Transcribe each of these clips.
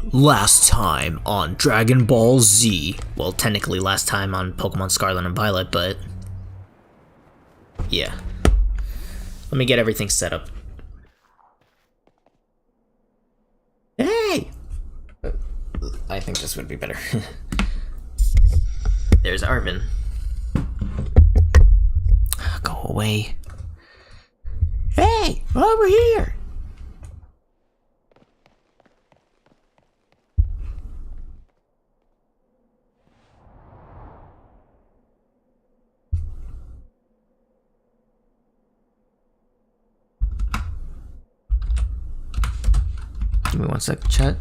Last time on Dragon Ball Z. Well, technically last time on Pokemon Scarlet and Violet, but yeah. Let me get everything set up. Hey! I think this would be better. There's Arvin. Go away. Hey! Over here! Give me 1 sec, chat.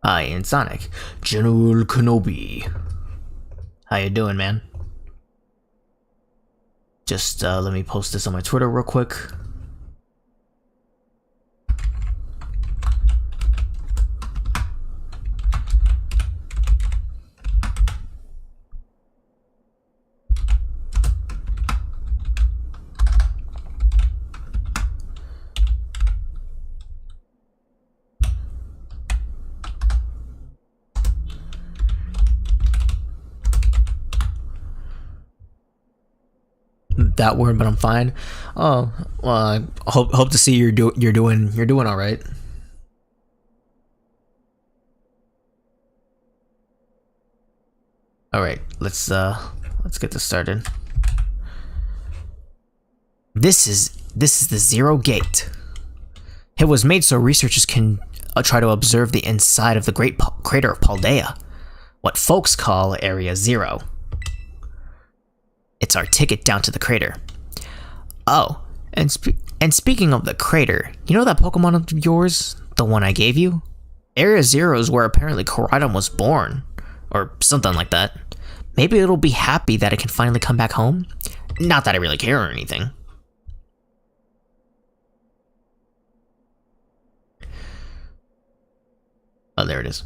Hi, and Sonic. General Kenobi. How you doing, man? Just let me post this on my Twitter real quick. That word, but I'm fine. Oh, well, I hope to see you're doing all right. All right, let's get this started. This is the Zero Gate. It was made so researchers can try to observe the inside of the great crater of Paldea, what folks call Area Zero. It's our ticket down to the crater. Oh, and speaking of the crater, you know that Pokemon of yours? The one I gave you? Area Zero is where apparently Koraidon was born. Or something like that. Maybe it'll be happy that it can finally come back home? Not that I really care or anything. Oh, there it is.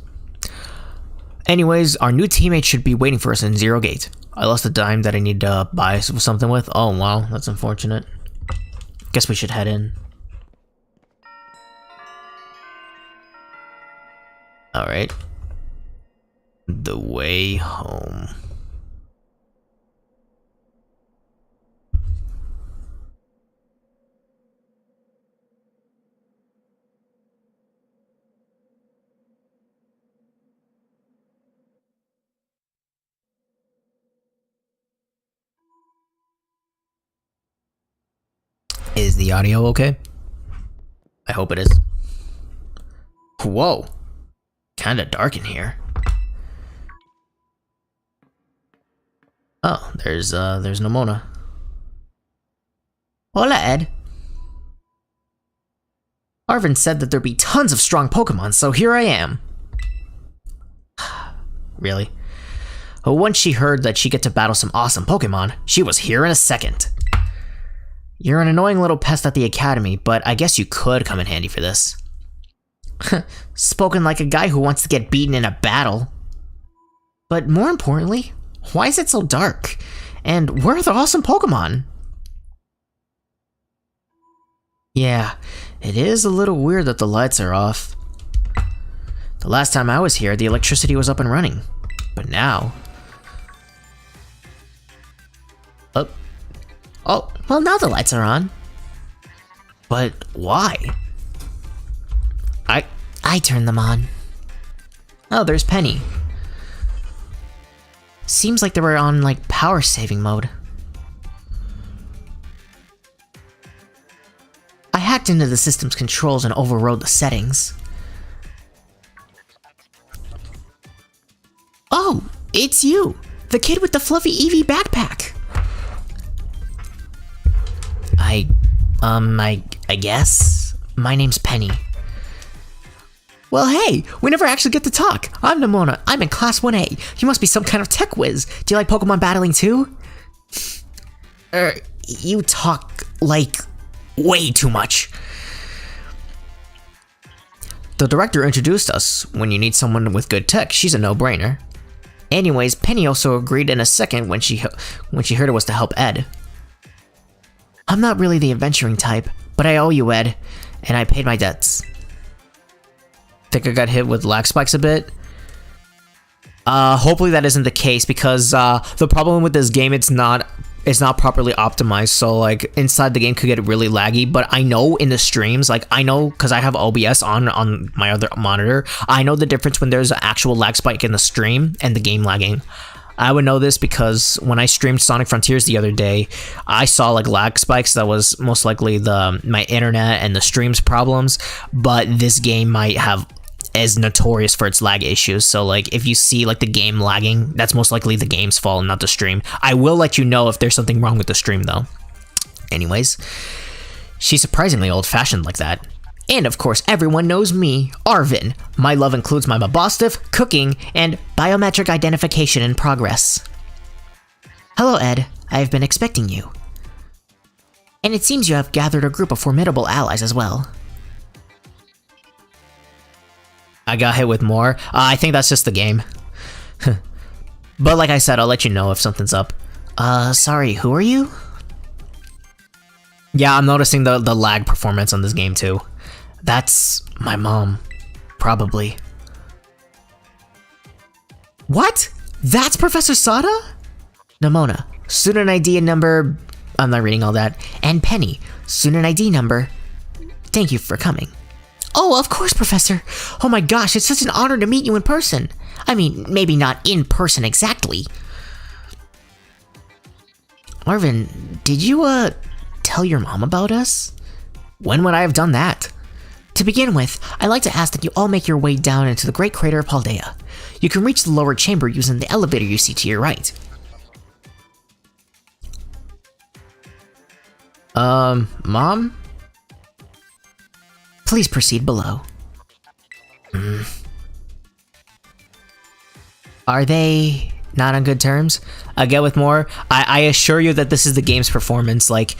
Anyways, our new teammate should be waiting for us in Zero Gate. I lost the dime that I need to buy something with. Oh, wow, that's unfortunate. Guess we should head in. Alright. The way home. Is the audio okay? I hope it is. Whoa. Kinda dark in here. Oh, there's Nomona. Hola, Ed. Arvin said that there'd be tons of strong Pokemon, so here I am. Really? But once she heard that she'd get to battle some awesome Pokemon, she was here in a second. You're an annoying little pest at the academy, but I guess you could come in handy for this. Spoken like a guy who wants to get beaten in a battle. But more importantly, why is it so dark? And where are the awesome Pokemon? Yeah, it is a little weird that the lights are off. The last time I was here, the electricity was up and running. But now... Oh, well now the lights are on. But why? I turned them on. Oh, there's Penny. Seems like they were on, like, power saving mode. I hacked into the system's controls and overrode the settings. Oh, it's you! The kid with the fluffy Eevee backpack! I guess? My name's Penny. Well, hey, we never actually get to talk. I'm Nomona. I'm in Class 1A. You must be some kind of tech whiz. Do you like Pokemon battling too? You talk, like, way too much. The director introduced us. When you need someone with good tech, she's a no-brainer. Anyways, Penny also agreed in a second when she heard it was to help Ed. I'm not really the adventuring type, but I owe you, Ed, and I paid my debts. Think I got hit with lag spikes a bit? Hopefully that isn't the case, because the problem with this game, it's not properly optimized, so like inside the game could get really laggy. But I know in the streams, like I know because I have OBS on my other monitor, I know the difference when there's an actual lag spike in the stream and the game lagging. I would know this because when I streamed Sonic Frontiers the other day, I saw like lag spikes. That was most likely my internet and the stream's problems, but this game might have is notorious for its lag issues. So like if you see like the game lagging, that's most likely the game's fault, not the stream. I will let you know if there's something wrong with the stream though. Anyways, she's surprisingly old-fashioned like that. And of course, everyone knows me, Arvin. My love includes my Mabostif, cooking, and biometric identification in progress. Hello, Ed. I have been expecting you. And it seems you have gathered a group of formidable allies as well. I got hit with more. I think that's just the game. But like I said, I'll let you know if something's up. Sorry, who are you? Yeah, I'm noticing the lag performance on this game too. That's my mom. Probably. What? That's Professor Sada? Nimona, student ID and number... I'm not reading all that. And Penny, student ID number. Thank you for coming. Oh, of course, Professor. Oh my gosh, it's such an honor to meet you in person. I mean, maybe not in person exactly. Arvin, did you, tell your mom about us? When would I have done that? To begin with, I'd like to ask that you all make your way down into the Great Crater of Paldea. You can reach the lower chamber using the elevator you see to your right. Mom? Please proceed below. Are they not on good terms? I get with more. I assure you that this is the game's performance. Like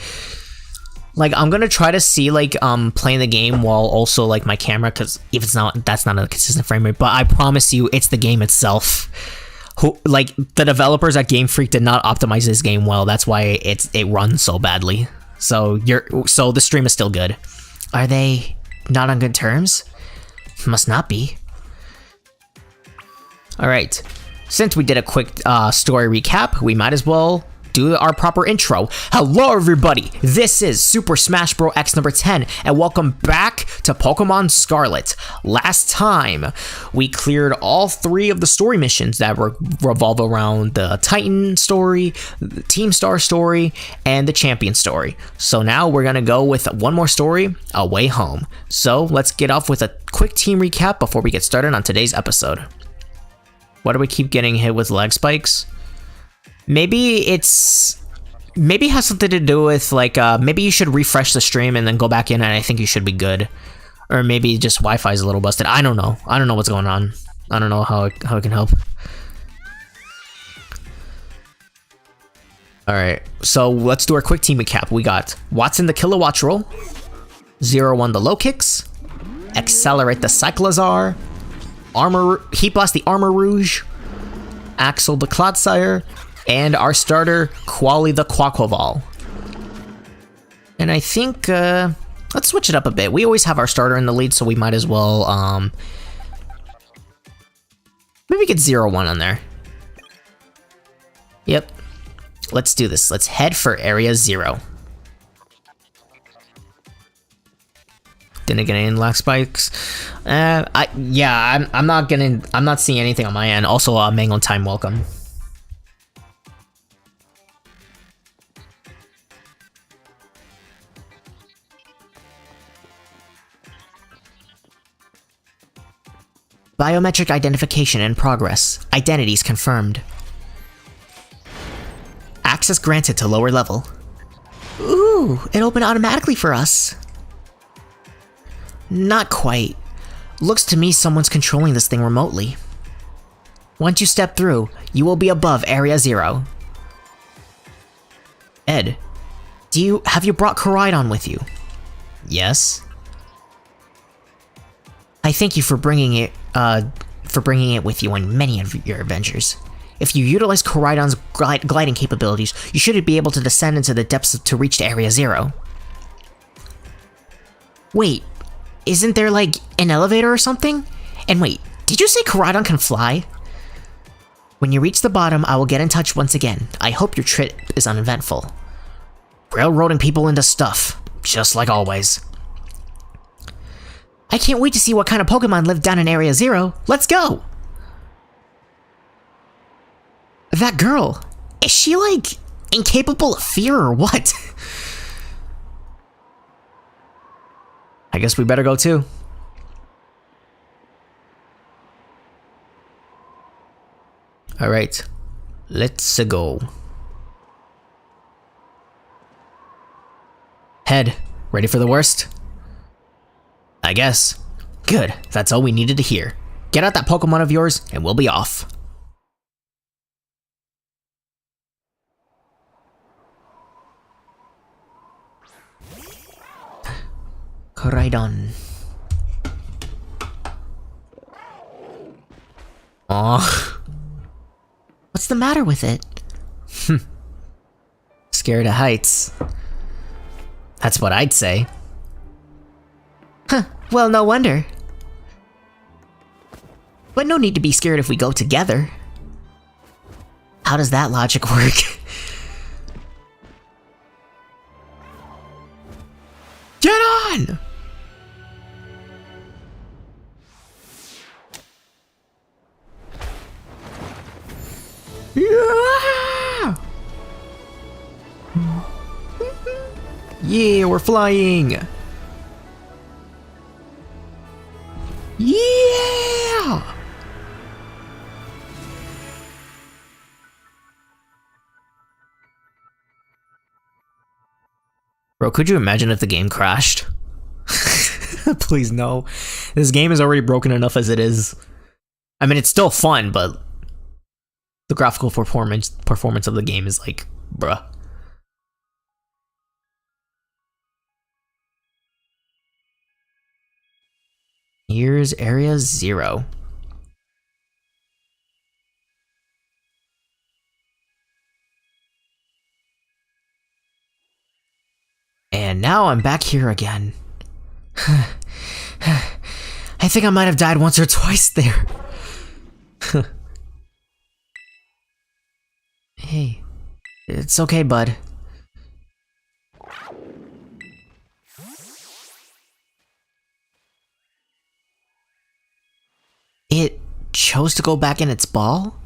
I'm gonna try to see playing the game while also like my camera, because if it's not, that's not a consistent frame rate. But I promise you, it's the game itself. Who like the developers at Game Freak did not optimize this game well. That's why it runs so badly. So the stream is still good. Are they not on good terms? Must not be. Alright, since we did a quick story recap, we might as well do our proper intro. Hello everybody, this is Super Smash Bros. X number 10, and welcome back to Pokemon Scarlet. Last time, we cleared all 3 of the story missions that revolve around the Titan story, the Team Star story, and the Champion story. So now we're gonna go with one more story, A Way Home. So let's get off with a quick team recap before we get started on today's episode. Why do we keep getting hit with lag spikes? Maybe it has something to do with maybe you should refresh the stream and then go back in, and I think you should be good. Or maybe just Wi-Fi is a little busted. I don't know. I don't know what's going on. I don't know how it can help. Alright, so let's do our quick team recap. We got Watson the Kilowatt Roll, 0-1 the Low Kicks, Accelerate the Cyclozar, Heat Blast the Armor Rouge, Axel the Clodsire, and our starter, Quali the Quaquaval. And I think, let's switch it up a bit. We always have our starter in the lead, so we might as well, maybe get 0-1 on there. Yep. Let's do this. Let's head for Area 0. Didn't get any lag spikes. I'm not seeing anything on my end. Also, Mango Time, welcome. Biometric identification in progress. Identities confirmed. Access granted to lower level. Ooh, it opened automatically for us. Not quite. Looks to me someone's controlling this thing remotely. Once you step through, you will be above Area 0. Ed, have you brought Koraidon with you? Yes. I thank you for bringing it with you on many of your adventures. If you utilize Koraidon's gliding capabilities, you should be able to descend into the depths to reach to Area 0. Wait, isn't there like an elevator or something? And wait, did you say Koraidon can fly? When you reach the bottom, I will get in touch once again. I hope your trip is uneventful. Railroading people into stuff, just like always. I can't wait to see what kind of Pokemon live down in Area 0. Let's go! That girl, is she like incapable of fear or what? I guess we better go too. Alright, let's go. Head, ready for the worst? I guess. Good, that's all we needed to hear. Get out that Pokemon of yours and we'll be off. Koraidon. Aw. What's the matter with it? Scared of heights. That's what I'd say. Huh, well, no wonder. But no need to be scared if we go together. How does that logic work? Get on! Yeah! Yeah, we're flying! Yeah! Bro, could you imagine if the game crashed? Please no. This game is already broken enough as it is. I mean, it's still fun, but the graphical performance of the game is like, bruh. Here's Area 0. And now I'm back here again. I think I might have died once or twice there. Hey, it's okay, bud. It chose to go back in its ball?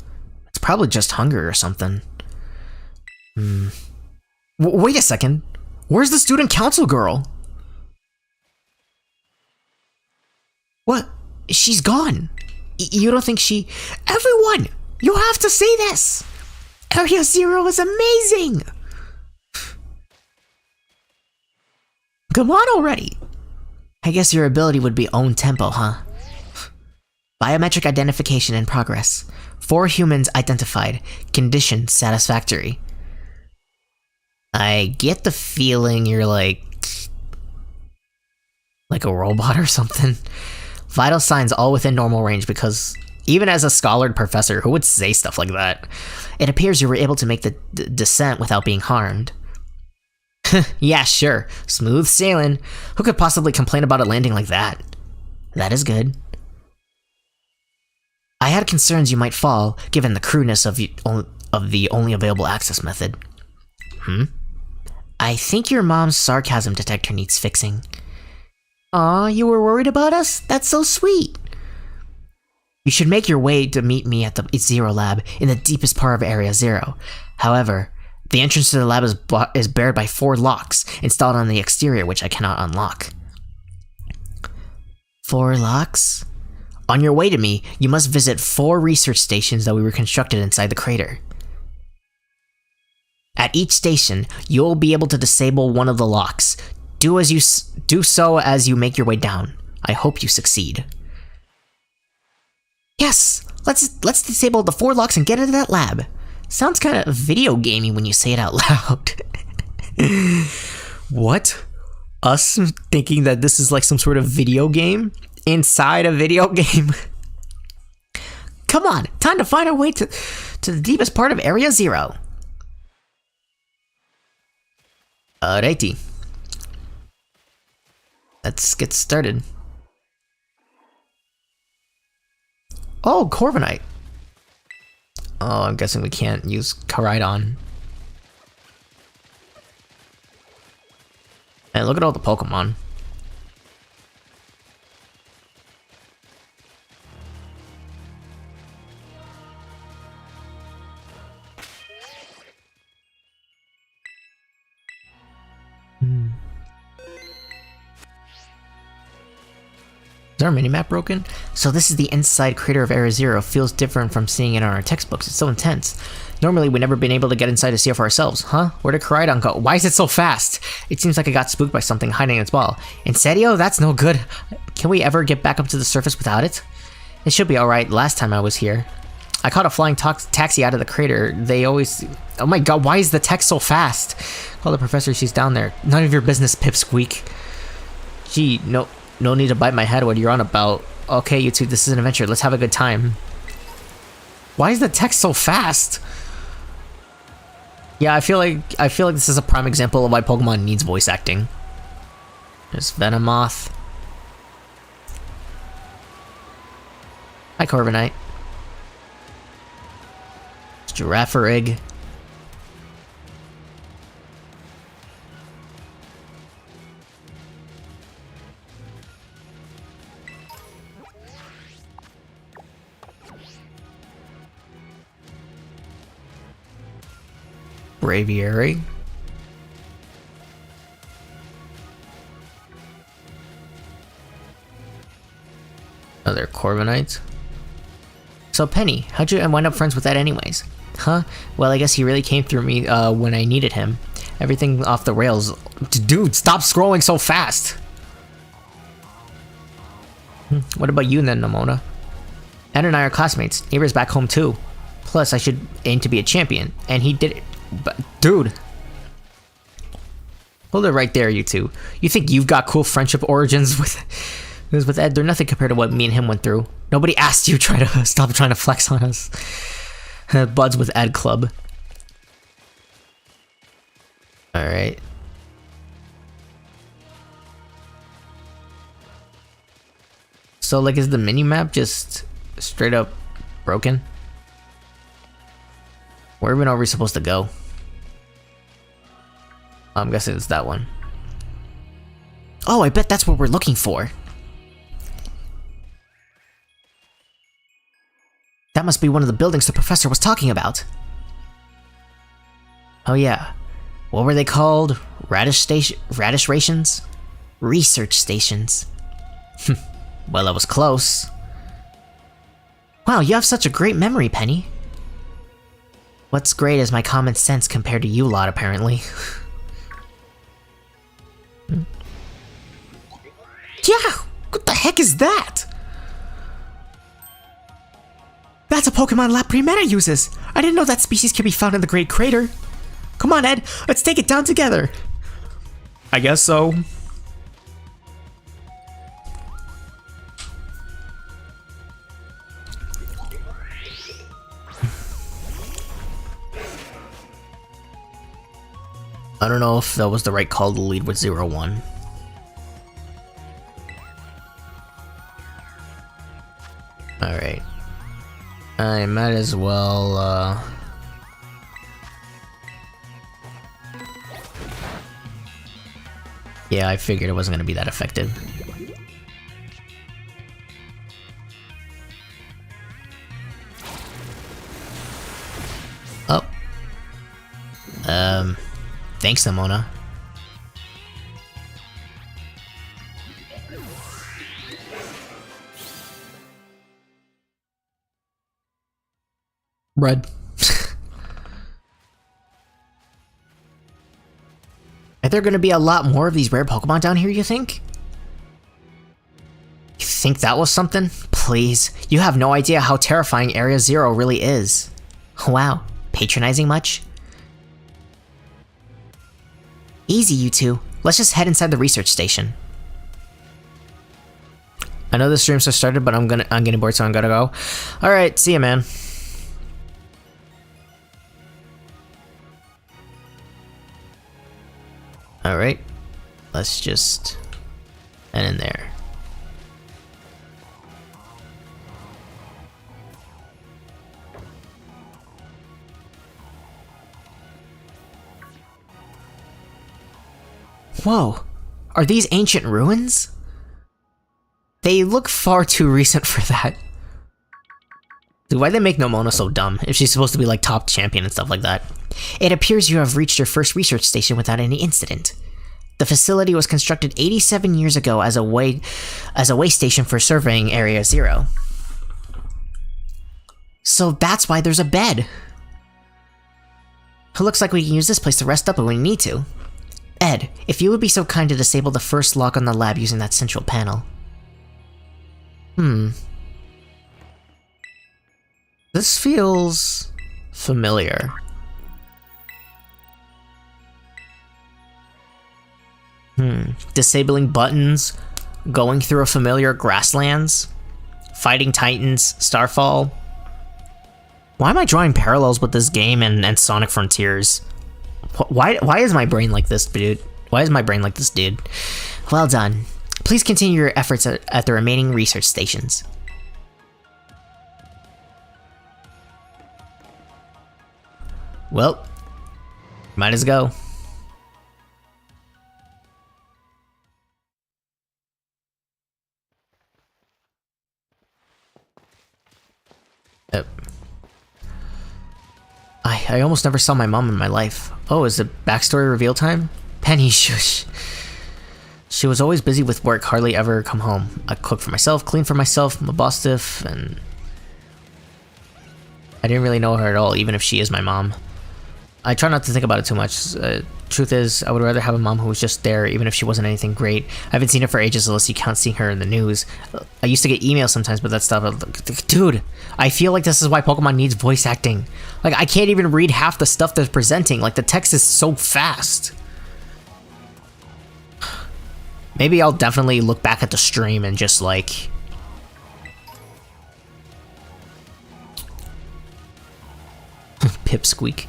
It's probably just hunger or something. Wait a second. Where's the student council girl? What? She's gone. You don't think she... Everyone! You have to see this! Area 0 is amazing! Come on already! I guess your ability would be own tempo, huh? Biometric identification in progress. 4 humans identified. Condition satisfactory. I get the feeling you're like a robot or something. Vital signs all within normal range because even as a scholared professor, who would say stuff like that? It appears you were able to make the descent without being harmed. Yeah, sure. Smooth sailing. Who could possibly complain about a landing like that? That is good. I had concerns you might fall, given the crudeness of the only available access method. I think your mom's sarcasm detector needs fixing. Aw, you were worried about us? That's so sweet. You should make your way to meet me at the Zero Lab in the deepest part of Area 0. However, the entrance to the lab is barred by 4 locks installed on the exterior, which I cannot unlock. 4 locks? On your way to me, you must visit 4 research stations that we reconstructed inside the crater. At each station, you'll be able to disable one of the locks. Do so as you make your way down. I hope you succeed. Yes! Let's disable the 4 locks and get into that lab. Sounds kind of video gamey when you say it out loud. What? Us thinking that this is like some sort of video game? inside a video game. Come on, time to find our way to the deepest part of Area Zero. Alrighty. Let's get started. Oh, Corviknight. Oh, I'm guessing we can't use Koraidon. Hey, look at all the Pokemon. Is our minimap broken? So this is the inside crater of Area Zero. Feels different from seeing it on our textbooks. It's so intense. Normally, we've never been able to get inside to see it for ourselves. Huh? Where did Koraidon go? Why is it so fast? It seems like it got spooked by something hiding in its ball. In serio? That's no good. Can we ever get back up to the surface without it? It should be alright. Last time I was here, I caught a flying taxi out of the crater. They always... Oh my god, why is the text so fast? Call the professor, she's down there. None of your business, Pipsqueak. Gee, no need to bite my head. What you're on about. Okay, you two, this is an adventure. Let's have a good time. Why is the text so fast? Yeah, I feel like this is a prime example of why Pokemon needs voice acting. There's Venomoth. Hi, Corviknight. Girafarig. Braviary. Another Corviknight. So Penny, how'd you wind up friends with that anyways? Huh? Well, I guess he really came through me when I needed him. Everything off the rails. Dude, stop scrolling so fast! What about you then, Nemona? Ed and I are classmates, neighbors back home too. Plus, I should aim to be a champion, and he did it. But, dude. Hold it right there, you two. You think you've got cool friendship origins with Ed? They're nothing compared to what me and him went through. Nobody asked you to stop trying to flex on us. Buds with Ed Club. Alright. So, like, is the mini-map just straight up broken? Where even are we supposed to go? I'm guessing it's that one. Oh, I bet that's what we're looking for. That must be one of the buildings the professor was talking about. Oh yeah. What were they called? Radish rations? Research stations. Well, I was close. Wow, you have such a great memory, Penny. What's great is my common sense compared to you lot, apparently. Yeah! What the heck is that? That's a Pokemon lab Primeta uses! I didn't know that species can be found in the Great Crater. Come on, Ed, let's take it down together. I guess so. I don't know if that was the right call to lead with 0-1. Alright. I might as well, yeah, I figured it wasn't gonna be that effective. Oh. Thanks, Nemona. Red. Are there gonna be a lot more of these rare Pokemon down here, you think? You think that was something? Please, you have no idea how terrifying Area Zero really is. Wow, patronizing much? Easy, you two. Let's just head inside the research station. I know the streams have started, but I'm getting bored, so I'm gonna go. All right, see ya, man. All right, let's just end in there. Whoa, are these ancient ruins? They look far too recent for that. Dude, why'd they make Nomona so dumb if she's supposed to be like top champion and stuff like that? It appears you have reached your first research station without any incident. The facility was constructed 87 years ago as a way station for surveying Area Zero. So that's why there's a bed. It looks like we can use this place to rest up when we need to. Ed, if you would be so kind to disable the first lock on the lab using that central panel. This feels familiar. Disabling buttons, going through a familiar grasslands, fighting titans, Starfall. Why am I drawing parallels with this game and Sonic Frontiers? Why is my brain like this, dude? Why is my brain like this, dude? Well done. Please continue your efforts at the remaining research stations. Well, might as go. I almost never saw my mom in my life. Oh, is it backstory reveal time? Penny, shush. She was always busy with work, hardly ever come home. I cook for myself, clean for myself, I'm a boss stiff, and I didn't really know her at all, even if she is my mom. I try not to think about it too much. Truth is, I would rather have a mom who was just there, even if she wasn't anything great. I haven't seen her for ages unless you count seeing her in the news. I used to get emails sometimes, but that stuff... Dude, I feel like this is why Pokemon needs voice acting. Like, I can't even read half the stuff they're presenting. Like, the text is so fast. Maybe I'll definitely look back at the stream and just, like... Pipsqueak.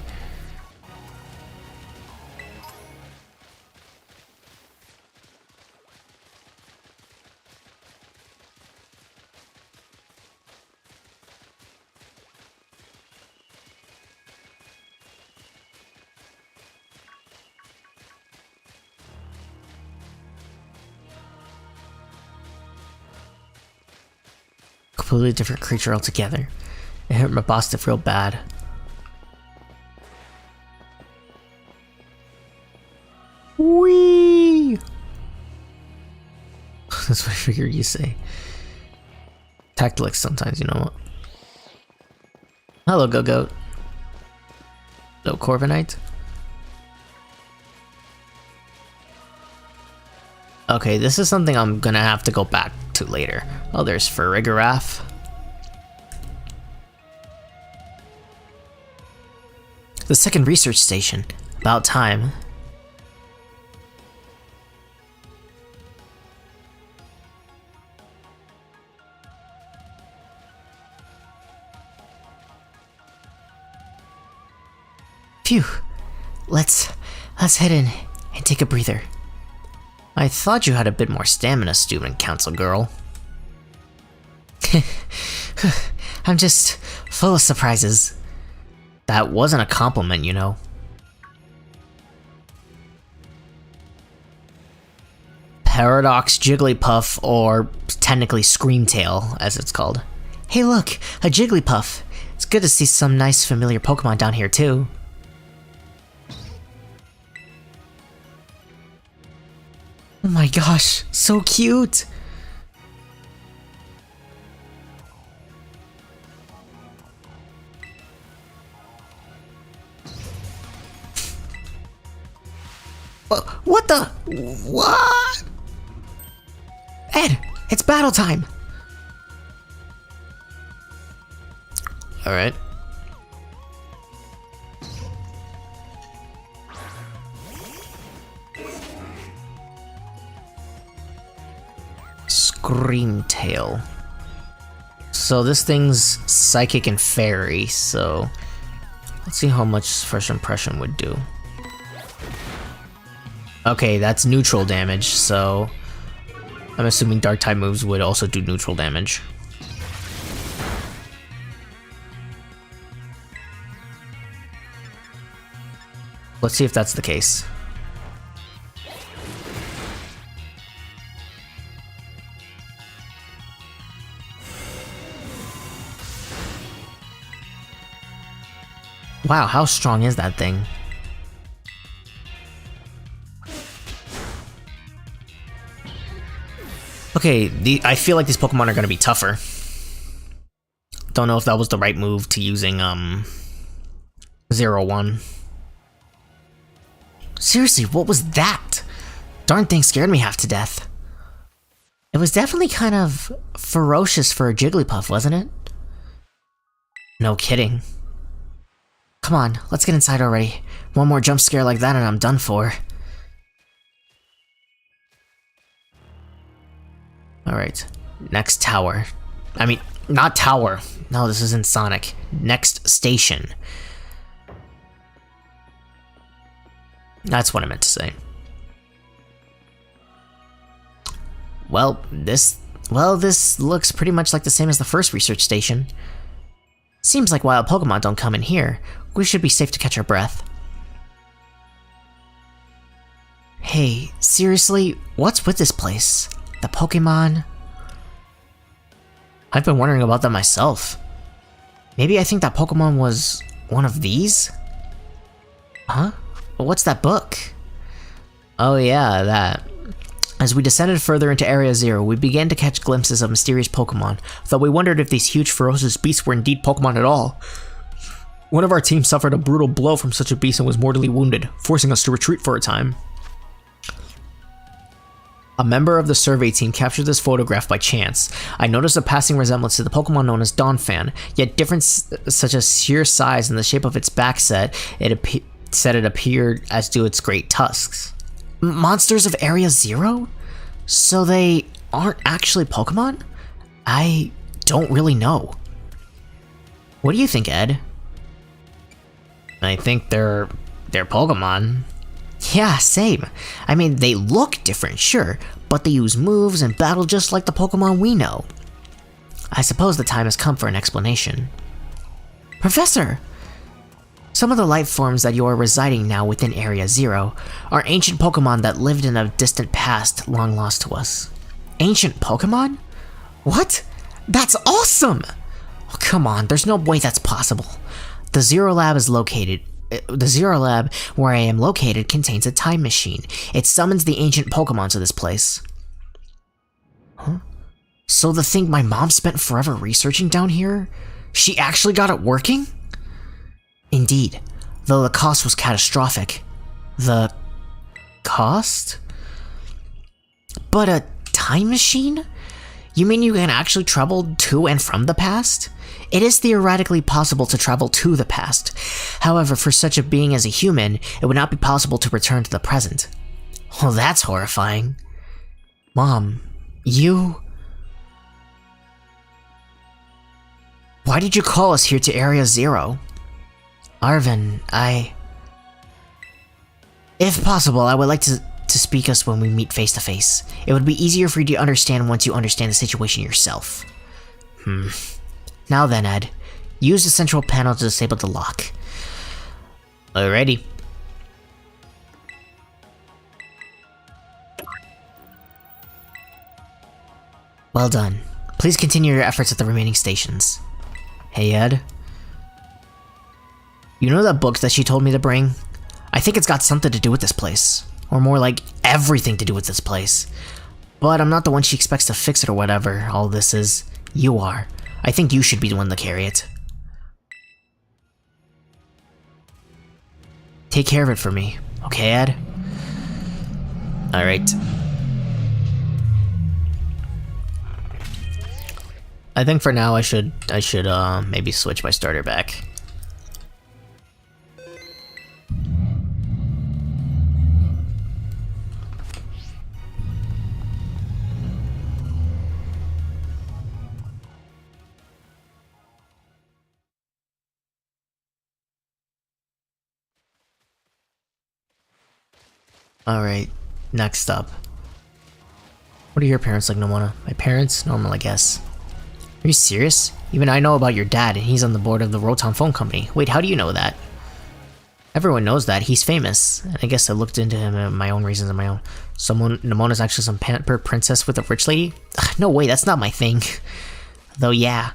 Completely different creature altogether. It hurt my boss to feel bad. Whee! That's what I figured you say. Tactics sometimes, you know what? Hello, Go-Goat. Hello, Corviknight. Okay, this is something I'm gonna have to go back to later. Oh, there's Farigiraf. The second research station. About time. Phew. Let's head in and take a breather. I thought you had a bit more stamina, student council girl. I'm just full of surprises. That wasn't a compliment, you know. Paradox Jigglypuff, or technically Screamtail, as it's called. Hey look, a Jigglypuff. It's good to see some nice familiar Pokemon down here too. Oh my gosh, so cute! What the? What? Ed, it's battle time! Alright. Screamtail. So this thing's psychic and fairy, so let's see how much first impression would do. Okay, that's neutral damage, so I'm assuming dark type moves would also do neutral damage. Let's see if that's the case. Wow, how strong is that thing? Okay, I feel like these Pokemon are gonna be tougher. Don't know if that was the right move to using, 0-1. Seriously, what was that? Darn thing scared me half to death. It was definitely kind of ferocious for a Jigglypuff, wasn't it? No kidding. Come on, let's get inside already. One more jump scare like that and I'm done for. Alright, next tower. I mean, not tower. No, this isn't Sonic. Next station. That's what I meant to say. Well, this looks pretty much like the same as the first research station. Seems like wild Pokemon don't come in here. We should be safe to catch our breath. Hey, seriously, what's with this place? The Pokemon? I've been wondering about that myself. Maybe I think that Pokemon was one of these? Huh? What's that book? Oh yeah, that. As we descended further into Area 0, we began to catch glimpses of mysterious Pokemon, though we wondered if these huge ferocious beasts were indeed Pokemon at all. One of our team suffered a brutal blow from such a beast and was mortally wounded, forcing us to retreat for a time. A member of the survey team captured this photograph by chance. I noticed a passing resemblance to the Pokemon known as Donphan, yet difference such as sheer size and the shape of its back set, it appeared as do its great tusks. Monsters of Area 0? So they aren't actually Pokemon? I don't really know. What do you think, Ed? I think they're Pokemon. Yeah, same. I mean, they look different, sure, but they use moves and battle just like the Pokemon we know. I suppose the time has come for an explanation. Professor! Some of the life forms that you are residing now within Area 0 are ancient Pokemon that lived in a distant past long lost to us. Ancient Pokemon? What? That's awesome! Oh, come on, there's no way that's possible. The Zero Lab where I am located contains a time machine. It summons the ancient Pokemon to this place. Huh? So the thing my mom spent forever researching down here, she actually got it working? Indeed, though the cost was catastrophic. The cost? But a time machine? You mean you can actually travel to and from the past? It is theoretically possible to travel to the past. However, for such a being as a human, it would not be possible to return to the present. Well, that's horrifying. Mom, you... Why did you call us here to Area 0? Arvin, If possible, I would like to speak us when we meet face to face. It would be easier for you to understand once you understand the situation yourself. Now then, Ed, use the central panel to disable the lock. Alrighty. Well done. Please continue your efforts at the remaining stations. Hey, Ed. You know that book that she told me to bring? I think it's got something to do with this place. Or more like, everything to do with this place. But I'm not the one she expects to fix it or whatever all this is. You are. I think you should be the one to carry it. Take care of it for me, okay, Ed? Alright. I think for now I should maybe switch my starter back. Alright, next up. What are your parents like, Nomona? My parents? Normal, I guess. Are you serious? Even I know about your dad, and he's on the board of the Rotom Phone Company. Wait, how do you know that? Everyone knows that. He's famous. And I guess I looked into him and my own reasons on my own. So Nomona's actually some pampered princess with a rich lady? Ugh, no way, that's not my thing. Though, yeah.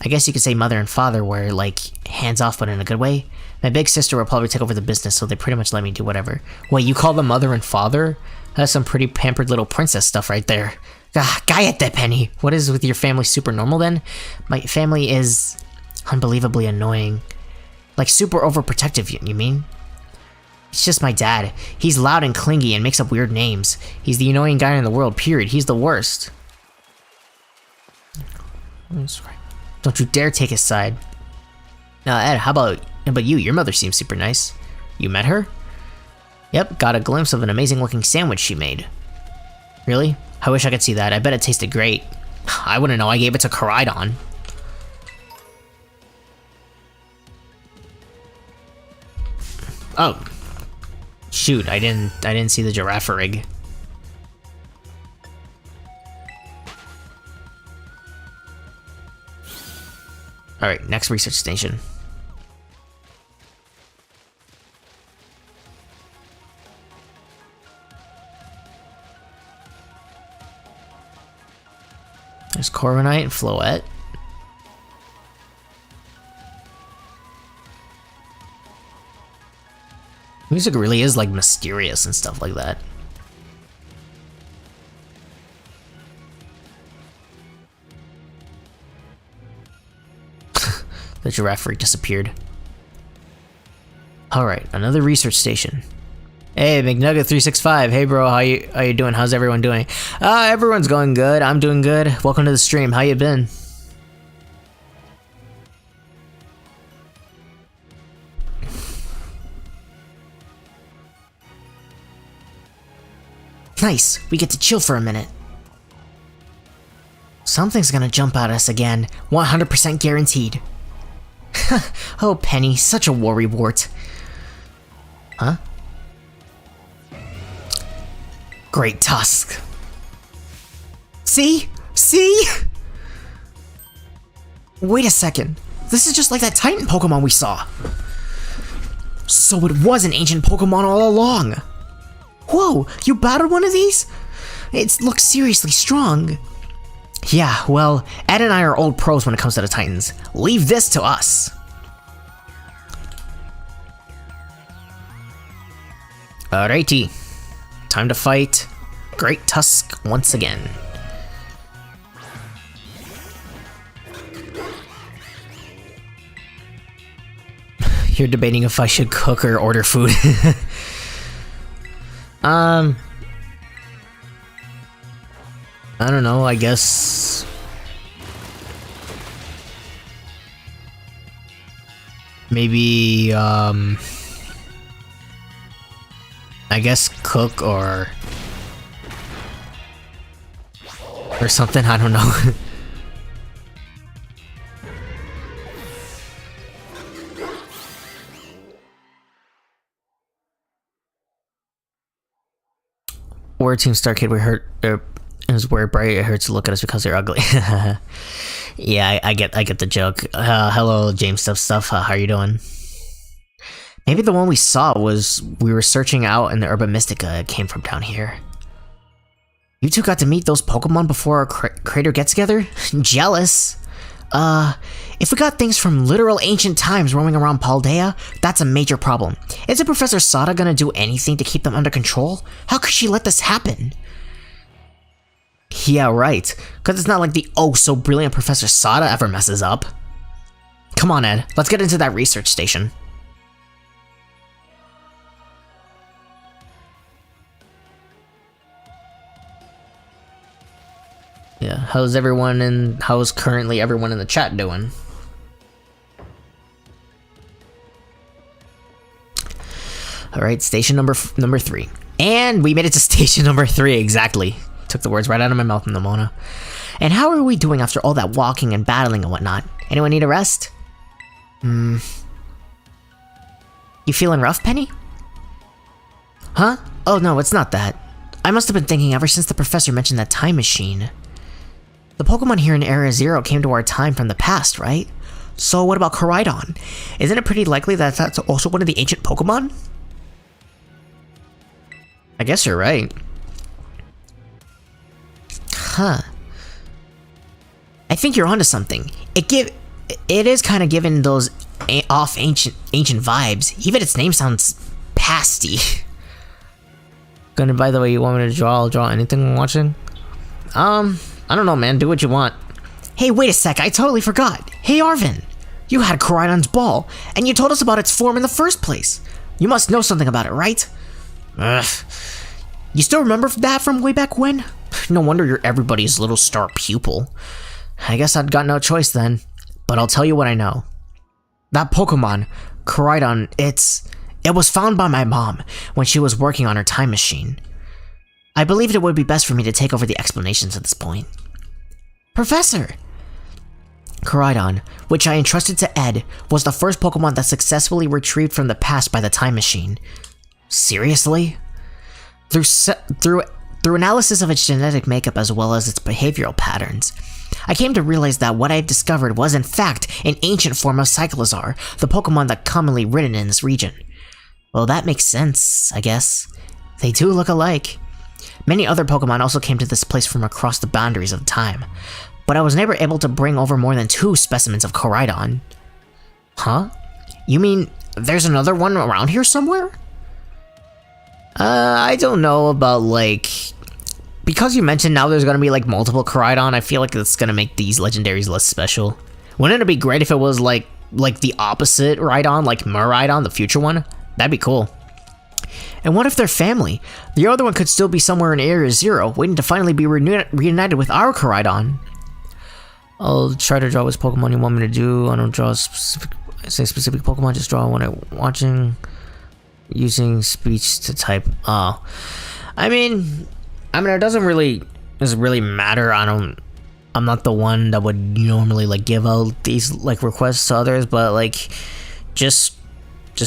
I guess you could say mother and father were, like, hands-off but in a good way. My big sister will probably take over the business, so they pretty much let me do whatever. Wait, you call them mother and father? That's some pretty pampered little princess stuff right there. Cállate, Penny. What is with your family super normal then? My family is unbelievably annoying. Like super overprotective, you mean? It's just my dad. He's loud and clingy and makes up weird names. He's the annoying guy in the world, period. He's the worst. Don't you dare take his side. Now, Ed, how about you? Your mother seems super nice. You met her? Yep, got a glimpse of an amazing looking sandwich she made. Really? I wish I could see that. I bet it tasted great. I wouldn't know. I gave it to Koraidon. Oh. Shoot, I didn't see the giraffe rig. Alright, next research station. There's Corviknight and Floette. Music really is like mysterious and stuff like that. The giraffe freak disappeared. Alright, another research station. Hey, McNugget365. Hey, bro, how you doing? How's everyone doing? Everyone's going good. I'm doing good. Welcome to the stream. How you been? Nice. We get to chill for a minute. Something's gonna jump at us again. 100% guaranteed. Oh, Penny, such a worrywart. Huh? Great Tusk. See? See? Wait a second. This is just like that Titan Pokemon we saw. So it was an ancient Pokemon all along. Whoa, you battled one of these? It looks seriously strong. Yeah, well, Ed and I are old pros when it comes to the Titans. Leave this to us. Alrighty. Time to fight Great Tusk once again. You're debating if I should cook or order food. I don't know, I guess... Maybe, I guess cook or something, I don't know. Or Team Starcade is where Bright hurts to look at us because they're ugly. Yeah, I get the joke. Hello, James stuff. How are you doing? Maybe the one we saw was we were searching out and the Urban Mystica came from down here. You two got to meet those Pokemon before our crater get-together? Jealous. If we got things from literal ancient times roaming around Paldea, that's a major problem. Isn't Professor Sada gonna do anything to keep them under control? How could she let this happen? Yeah, right. Because it's not like the oh-so-brilliant Professor Sada ever messes up. Come on, Ed. Let's get into that research station. Yeah, how's currently everyone in the chat doing? Alright, station number 3. And we made it to station number 3, exactly. Took the words right out of my mouth, Nomona. And how are we doing after all that walking and battling and whatnot? Anyone need a rest? You feeling rough, Penny? Huh? Oh no, it's not that. I must have been thinking ever since the professor mentioned that time machine. The Pokemon here in Area Zero came to our time from the past, right? So what about Koraidon? Isn't it pretty likely that that's also one of the ancient Pokemon? I guess you're right. Huh. I think you're onto something. It is kind of giving those off ancient vibes. Even its name sounds pasty. Gonna, by the way, you want me to draw? I'll draw anything I'm watching? I don't know, man. Do what you want. Hey, wait a sec. I totally forgot. Hey, Arvin. You had Koraidon's ball, and you told us about its form in the first place. You must know something about it, right? Ugh. You still remember that from way back when? No wonder you're everybody's little star pupil. I guess I'd got no choice then. But I'll tell you what I know. That Pokemon, Koraidon, it was found by my mom when she was working on her time machine. I believed it would be best for me to take over the explanations at this point. Professor! Koraidon, which I entrusted to Ed, was the first Pokemon that successfully retrieved from the past by the time machine. Seriously? Through analysis of its genetic makeup as well as its behavioral patterns, I came to realize that what I had discovered was in fact an ancient form of Cyclizar, the Pokemon that commonly ridden in this region. Well, that makes sense, I guess. They do look alike. Many other Pokemon also came to this place from across the boundaries of time, but I was never able to bring over more than 2 specimens of Koraidon. Huh? You mean there's another one around here somewhere? I don't know about, like... Because you mentioned now there's gonna be, like, multiple Koraidon, I feel like it's gonna make these legendaries less special. Wouldn't it be great if it was, like the opposite Rhydon, like Miraidon, the future one? That'd be cool. And what if they're family? The other one could still be somewhere in Area Zero, waiting to finally be reunited with our Koraidon. I'll try to draw which Pokemon you want me to do. I don't draw specific Pokemon, just draw one I'm watching. Using speech to type. Oh. I mean, it doesn't really matter. I'm not the one that would normally, like, give out these, like, requests to others, but, like, just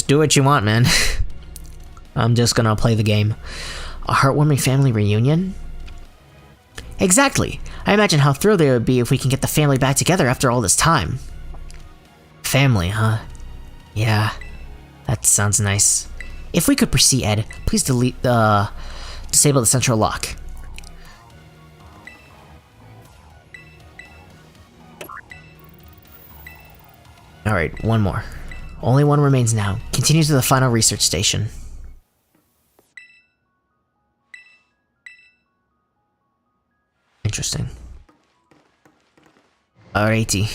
do what you want, man. I'm just gonna play the game. A heartwarming family reunion? Exactly. I imagine how thrilled they would be if we can get the family back together after all this time. Family, huh? Yeah, that sounds nice. If we could proceed, Ed, please disable the central lock. Alright, one more. Only one remains now. Continue to the final research station. Interesting. Alrighty.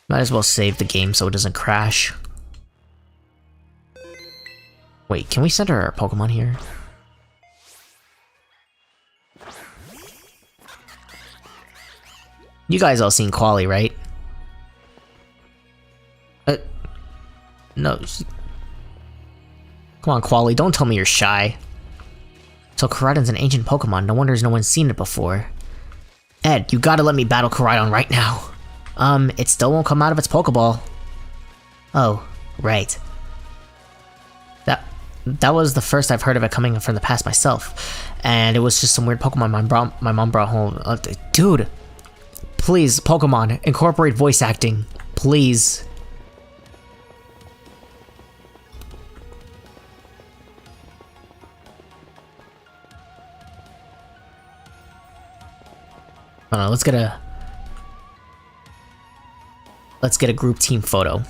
Might as well save the game so it doesn't crash. Wait, can we center our Pokemon here? You guys all seen Quali, right? No. Come on, Quali, don't tell me you're shy. So Koraidon's an ancient Pokemon, no wonder no one's seen it before. Ed, you gotta let me battle Koraidon right now. It still won't come out of its Pokeball. Oh, right. That was the first I've heard of it coming from the past myself. And it was just some weird Pokemon my mom brought home. Dude! Please, Pokemon, incorporate voice acting. Please. Let's get a group team photo.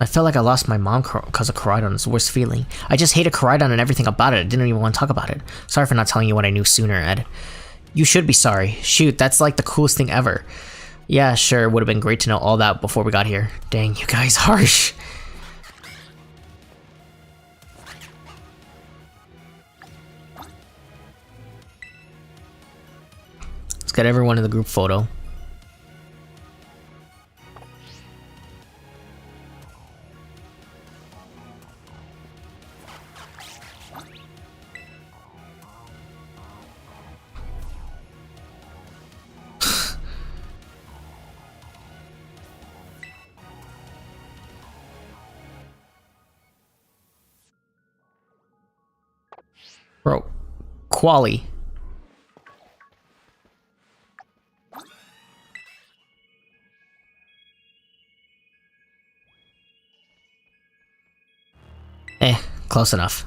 I felt like I lost my mom because of Koraidon. It's the worst feeling. I just hated Koraidon and everything about it. I didn't even want to talk about it. Sorry for not telling you what I knew sooner, Ed. You should be sorry. Shoot, that's like the coolest thing ever. Yeah, sure, it would have been great to know all that before we got here. Dang, you guys harsh. Let's get everyone in the group photo. Bro, Quali. Close enough.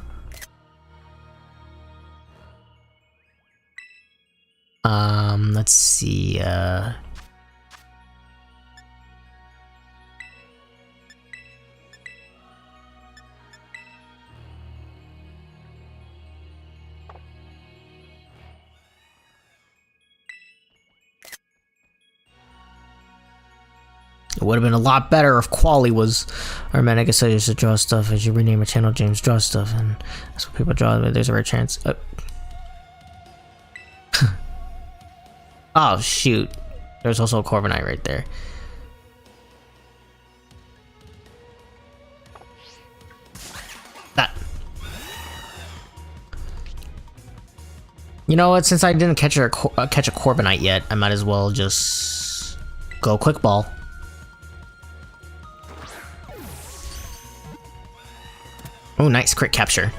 Let's see, it would have been a lot better if Quali was. Or man, I guess I used to draw stuff. As you rename a channel, James Draw Stuff, and that's what people draw. There's a rare chance. Oh shoot! There's also a Corviknight right there. That. You know what? Since I didn't catch a Corviknight yet, I might as well just go Quick Ball. Oh, nice crit capture.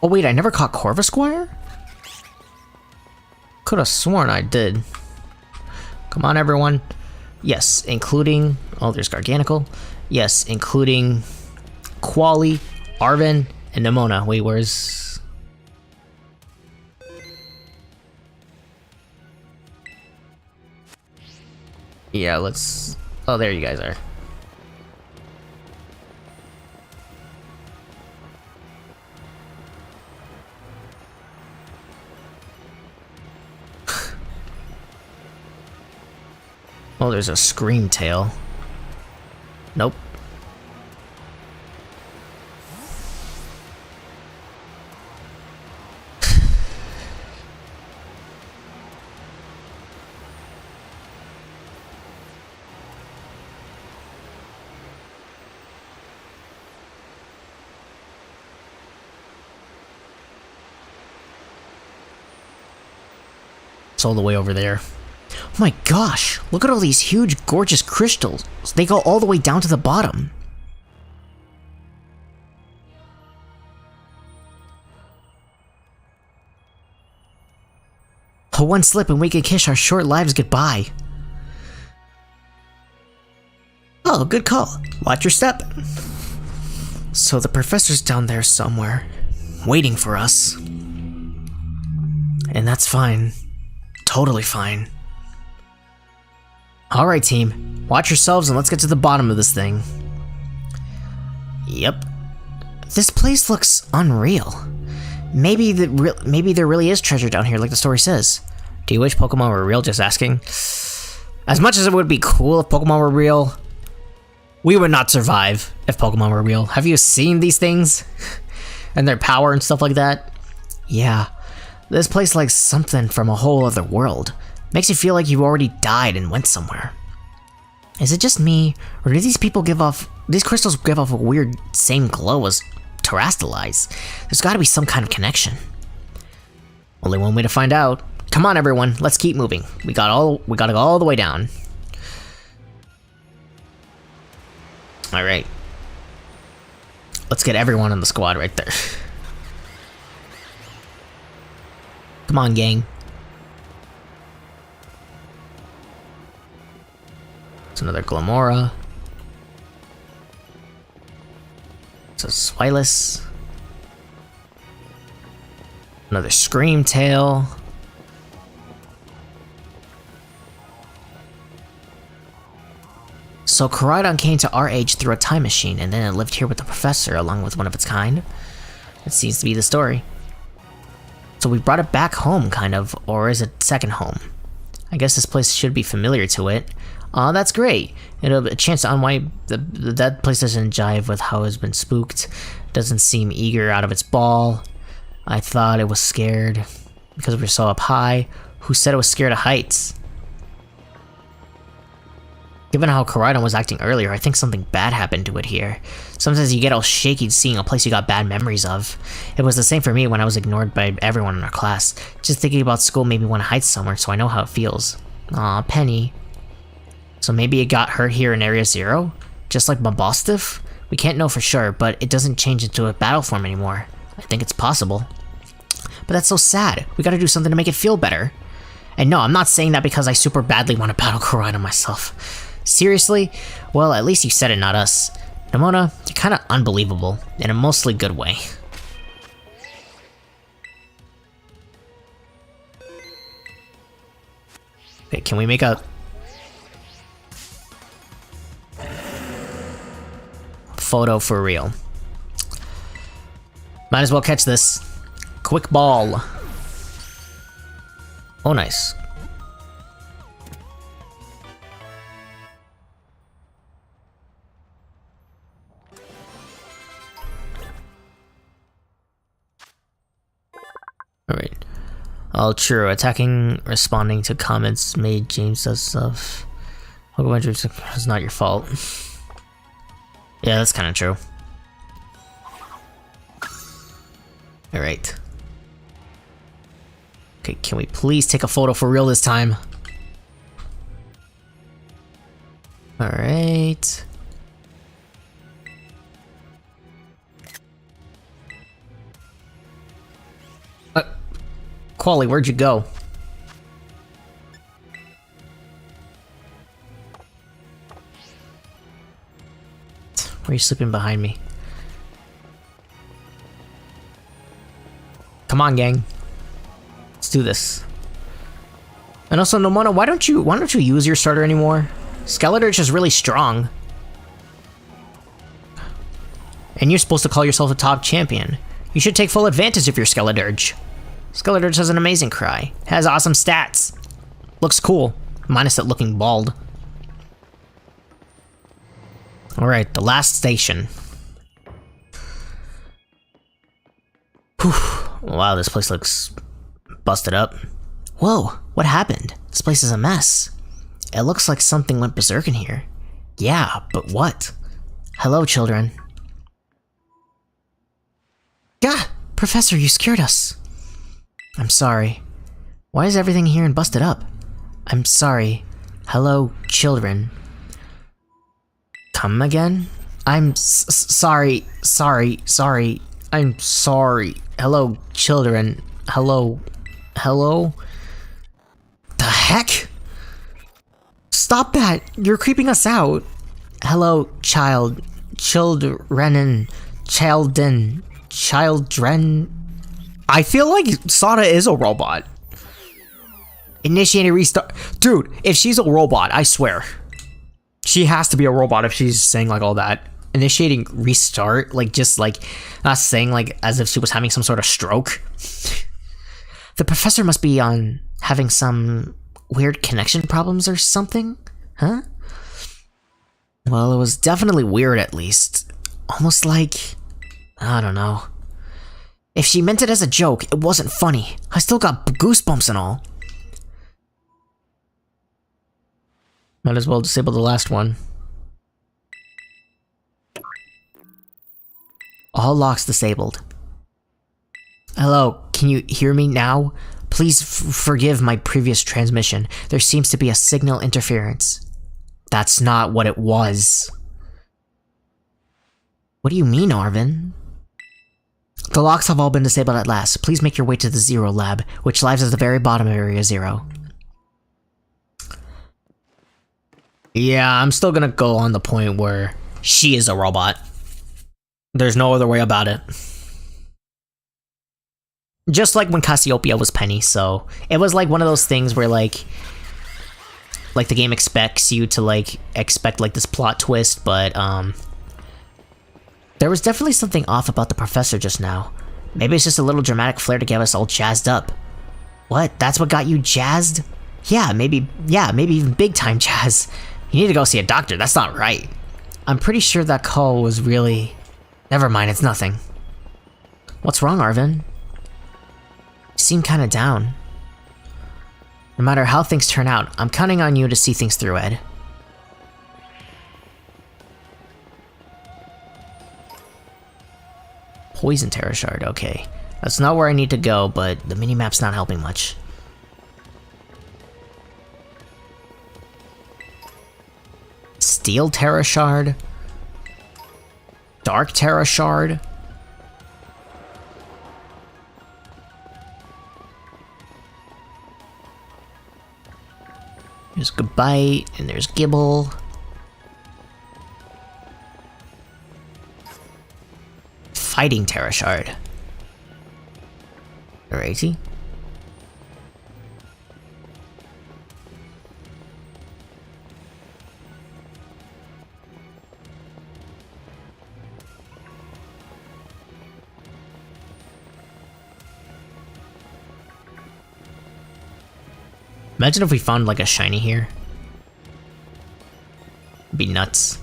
Oh wait, I never caught Corvisquire? Could have sworn I did. Come on, everyone. Yes, including... Oh, there's Garganical. Yes, including Quali, Arven, and Nemona. Wait, where's... Yeah, let's... Oh, there you guys are. Oh, there's a Scream Tail. Nope. It's all the way over there. Oh my gosh, look at all these huge, gorgeous crystals. They go all the way down to the bottom. One slip and we can kiss our short lives goodbye. Oh, good call. Watch your step. So the professor's down there somewhere, waiting for us. And that's fine. Totally fine. Alright team, watch yourselves and let's get to the bottom of this thing. Yep. This place looks unreal. Maybe there really is treasure down here like the story says. Do you wish Pokemon were real? Just asking. As much as it would be cool if Pokemon were real, we would not survive if Pokemon were real. Have you seen these things? And their power and stuff like that? Yeah. This place like something from a whole other world. Makes you feel like you already died and went somewhere. Is it just me, or do these crystals give off a weird same glow as Terrastalize? There's gotta be some kind of connection. Only one way to find out. Come on everyone, let's keep moving. We gotta go all the way down. Alright. Let's get everyone in the squad right there. Come on, gang. It's another Glamora. It's a Swilus. Another Scream Tail. So Koraidon came to our age through a time machine, and then it lived here with the professor along with one of its kind. It seems to be the story. So we brought it back home, kind of, or is it second home? I guess this place should be familiar to it. Aw, that's great. It'll be a chance to unwind. That place doesn't jive with how it's been spooked. Doesn't seem eager out of its ball. I thought it was scared because we were so up high. Who said it was scared of heights? Given how Koraidon was acting earlier, I think something bad happened to it here. Sometimes you get all shaky seeing a place you got bad memories of. It was the same for me when I was ignored by everyone in our class. Just thinking about school made me want to hide somewhere, so I know how it feels. Aw, Penny. So maybe it got hurt here in Area Zero? Just like Mabostif? We can't know for sure, but it doesn't change into a battle form anymore. I think it's possible. But that's so sad. We gotta do something to make it feel better. And no, I'm not saying that because I super badly want to battle Koraidon myself. Seriously? Well, at least you said it, not us. Nomona, you're kinda unbelievable, in a mostly good way. Okay, can we make a... photo for real? Might as well catch this. Quick ball. Oh, nice. Alright. All true. Attacking, responding to comments made James does stuff. Pokemon Dreams is not your fault. Yeah, that's kind of true. Alright. Okay, can we please take a photo for real this time? Alright. Quali, where'd you go? Why are you sleeping behind me? Come on, gang. Let's do this. And also, Nomona, why don't you use your starter anymore? Skeletor's is really strong. And you're supposed to call yourself a top champion. You should take full advantage of your Skeletorge. Skeletorge has an amazing cry. Has awesome stats. Looks cool. Minus it looking bald. Alright, the last station. Whew. Wow, this place looks busted up. Whoa, what happened? This place is a mess. It looks like something went berserk in here. Yeah, but what? Hello, children. Gah! Professor, you scared us. I'm sorry. Why is everything here and busted up? I'm sorry. Hello, children. Come again? I'm sorry. I'm sorry. Hello, children. Hello. The heck? Stop that! You're creeping us out. Hello, children. I feel like Sada is a robot. Initiating restart. Dude, if she's a robot, I swear. She has to be a robot if she's saying like all that. Initiating restart, like just like not saying like as if she was having some sort of stroke. The professor must be on having some weird connection problems or something, huh? Well, it was definitely weird at least. Almost like, I don't know. If she meant it as a joke, it wasn't funny. I still got goosebumps and all. Might as well disable the last one. All locks disabled. Hello, can you hear me now? Please forgive my previous transmission. There seems to be a signal interference. That's not what it was. What do you mean, Arvin? The locks have all been disabled at last. Please make your way to the Zero Lab, which lies at the very bottom of Area Zero. Yeah, I'm still gonna go on the point where she is a robot. There's no other way about it. Just like when Cassiopeia was Penny, so it was like one of those things where like the game expects you to like expect like this plot twist, but there was definitely something off about the professor just now. Maybe it's just a little dramatic flair to get us all jazzed up. What? That's what got you jazzed? Yeah, maybe even big time jazz. You need to go see a doctor, that's not right. I'm pretty sure that call was really... Never mind, it's nothing. What's wrong, Arvin? You seem kinda down. No matter how things turn out, I'm counting on you to see things through, Ed. poison Terra Shard, okay. That's not where I need to go, but the minimap's not helping much. Steel Terra Shard? Dark Terra Shard? There's Gabite, and there's Gibble. Fighting Terra Shard. Alrighty. Imagine if we found like a shiny here. It'd be nuts.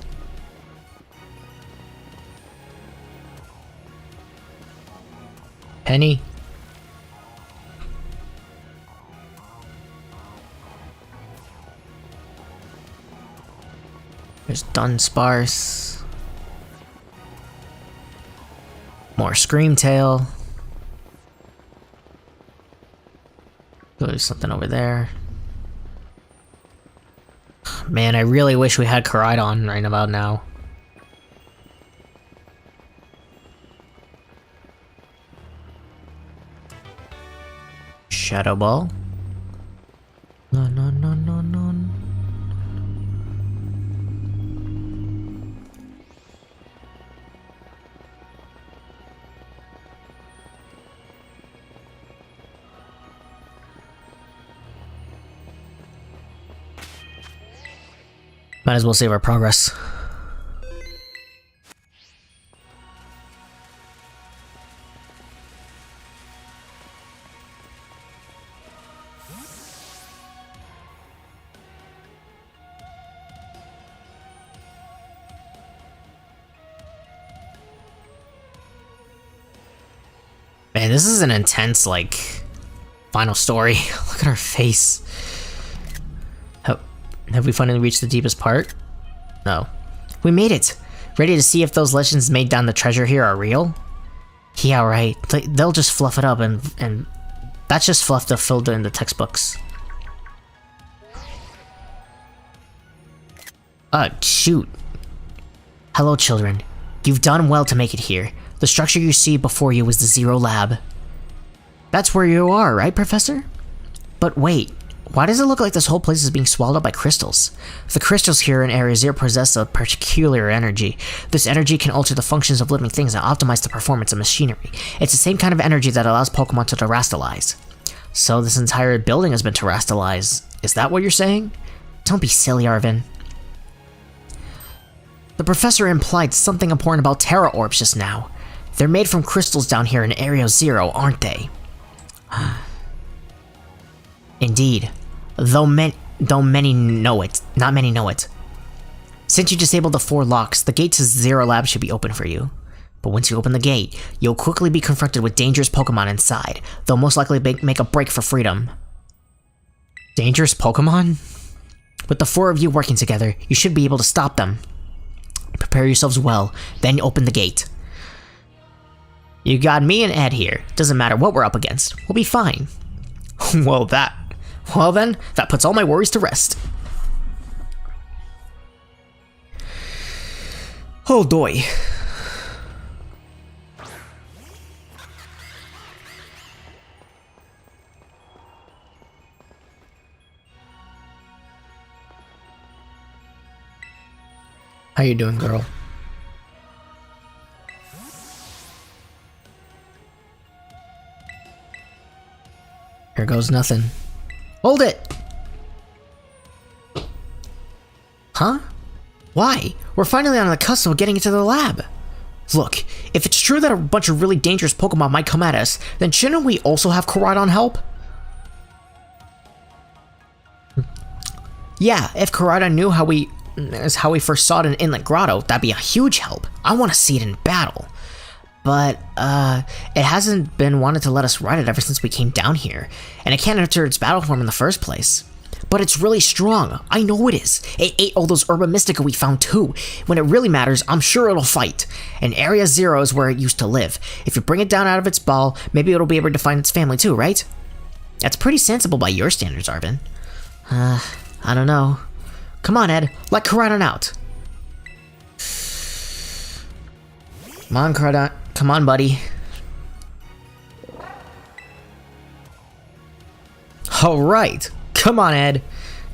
Penny. There's Dunsparce. More Screamtail. Oh, there's something over there. Man, I really wish we had Koraidon right about now. Shadow Ball. No. Might as well save our progress. Man, this is an intense, like, final story. Look at our face. Have we finally reached the deepest part? No. We made it! Ready to see if those legends made down the treasure here are real? Yeah, right. They'll just fluff it up and that's just fluff to fill in the textbooks. Shoot. Hello, children. You've done well to make it here. The structure you see before you is the Zero Lab. That's where you are, right, Professor? But wait. Why does it look like this whole place is being swallowed up by crystals? The crystals here in Area Zero possess a peculiar energy. This energy can alter the functions of living things and optimize the performance of machinery. It's the same kind of energy that allows Pokemon to terastalize. So this entire building has been terastalized. Is that what you're saying? Don't be silly, Arvin. The professor implied something important about Terra Orbs just now. They're made from crystals down here in Area Zero, aren't they? Indeed. Though many know it, not many know it. Since you disabled the 4 locks, the gate to Zero Lab should be open for you. But once you open the gate, you'll quickly be confronted with dangerous Pokemon inside. They'll most likely make a break for freedom. Dangerous Pokemon? With the 4 of you working together, you should be able to stop them. Prepare yourselves well, then open the gate. You got me and Ed here. Doesn't matter what we're up against. We'll be fine. Well then, that puts all my worries to rest. Oh boy. How you doing, girl? Here goes nothing. Hold it! Huh? Why? We're finally on the cusp of getting into the lab. Look, if it's true that a bunch of really dangerous Pokemon might come at us, then shouldn't we also have Koraidon help? Yeah, if Koraidon knew how we first saw it in Inlet Grotto, that'd be a huge help. I want to see it in battle. But, it hasn't been wanted to let us ride it ever since we came down here, and it can't enter its battle form in the first place. But it's really strong. I know it is. It ate all those Herba Mystica we found too. When it really matters, I'm sure it'll fight. And Area 0 is where it used to live. If you bring it down out of its ball, maybe it'll be able to find its family too, right? That's pretty sensible by your standards, Arvin. I don't know. Come on, Ed. Let Koraidon out. Come on, Koraidon. Come on, buddy. Alright. Come on, Ed.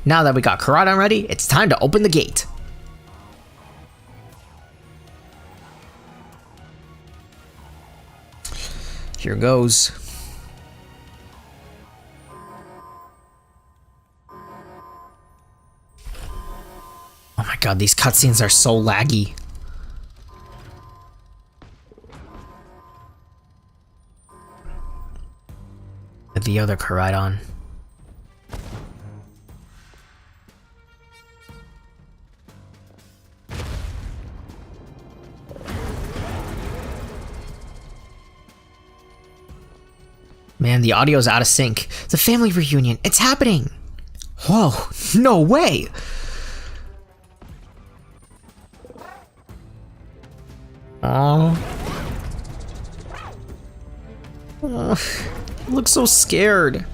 Now that we got Koraidon ready, it's time to open the gate. Here goes. Oh my god, these cutscenes are so laggy. The other Koraidon. Man, the audio's out of sync. The family reunion, it's happening! Whoa, no way! He looks so scared.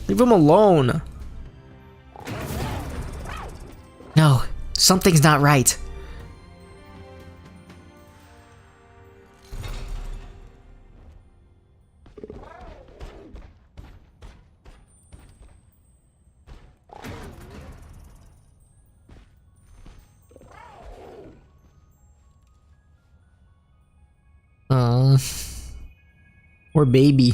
Leave him alone. No, something's not right. Poor baby.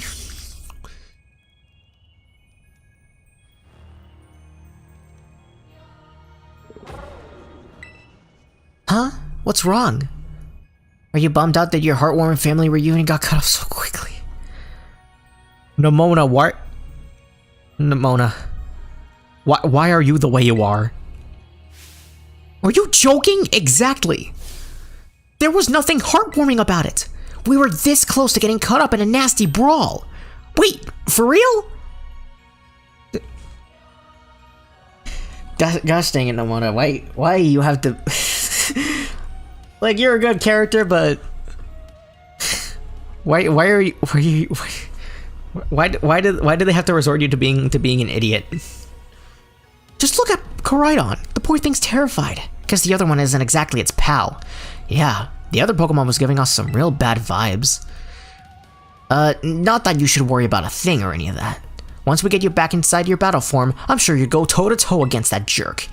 Huh? What's wrong? Are you bummed out that your heartwarming family reunion got cut off so quickly? Nemona, what? Nemona. Why are you the way you are? Are you joking? Exactly. There was nothing heartwarming about it. We were this close to getting caught up in a nasty brawl. Wait, for real? Gosh dang it, Nemona. Why you have to... Like, you're a good character, but... Why do they have to resort you to being an idiot? Just look at Koraidon. The poor thing's terrified. Because the other one isn't exactly its pal. Yeah, the other Pokemon was giving us some real bad vibes. Not that you should worry about a thing or any of that. Once we get you back inside your battle form, I'm sure you'd go toe-to-toe against that jerk.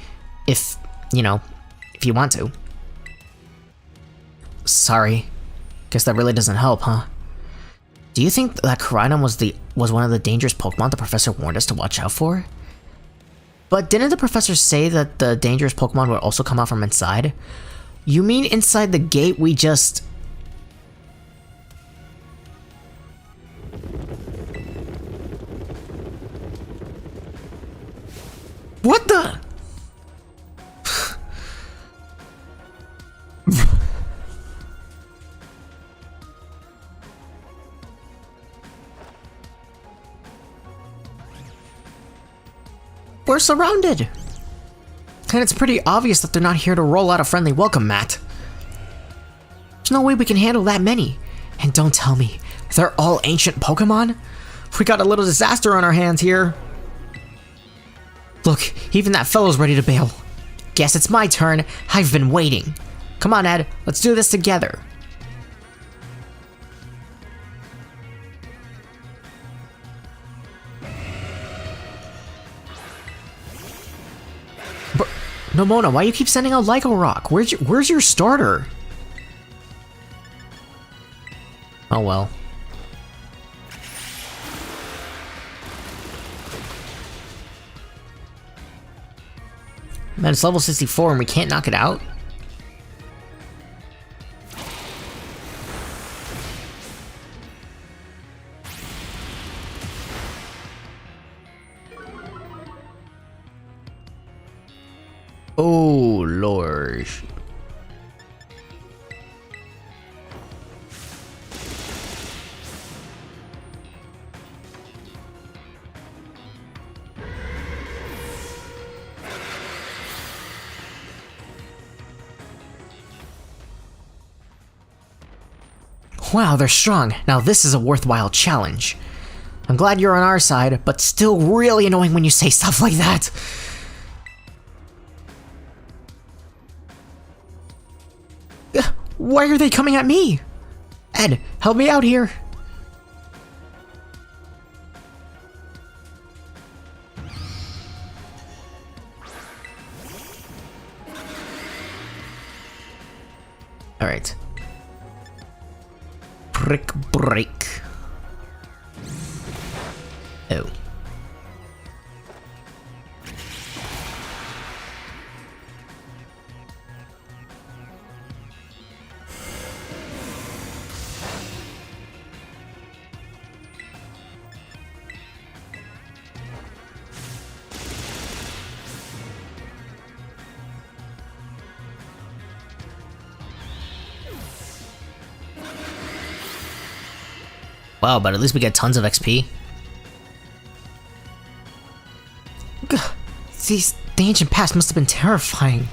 If you want to. Sorry. Guess that really doesn't help, huh? Do you think that Koraidon was one of the dangerous Pokemon the professor warned us to watch out for? But didn't the professor say that the dangerous Pokemon would also come out from inside? You mean inside the gate we just... What the? We're surrounded! And it's pretty obvious that they're not here to roll out a friendly welcome mat. There's no way we can handle that many. And don't tell me, they're all ancient Pokemon? We got a little disaster on our hands here. Look, even that fellow's ready to bail. Guess it's my turn. I've been waiting. Come on, Ed, let's do this together. Nemona, why you keep sending out Lyco-Rock? Where's your starter? Oh well. Man, it's level 64 and we can't knock it out? Oh, Lord. Wow, they're strong. Now this is a worthwhile challenge. I'm glad you're on our side, but still really annoying when you say stuff like that. Why are they coming at me? Ed, help me out here. Alright. Prick break. Oh. Wow, but at least we get tons of XP. The ancient past must have been terrifying.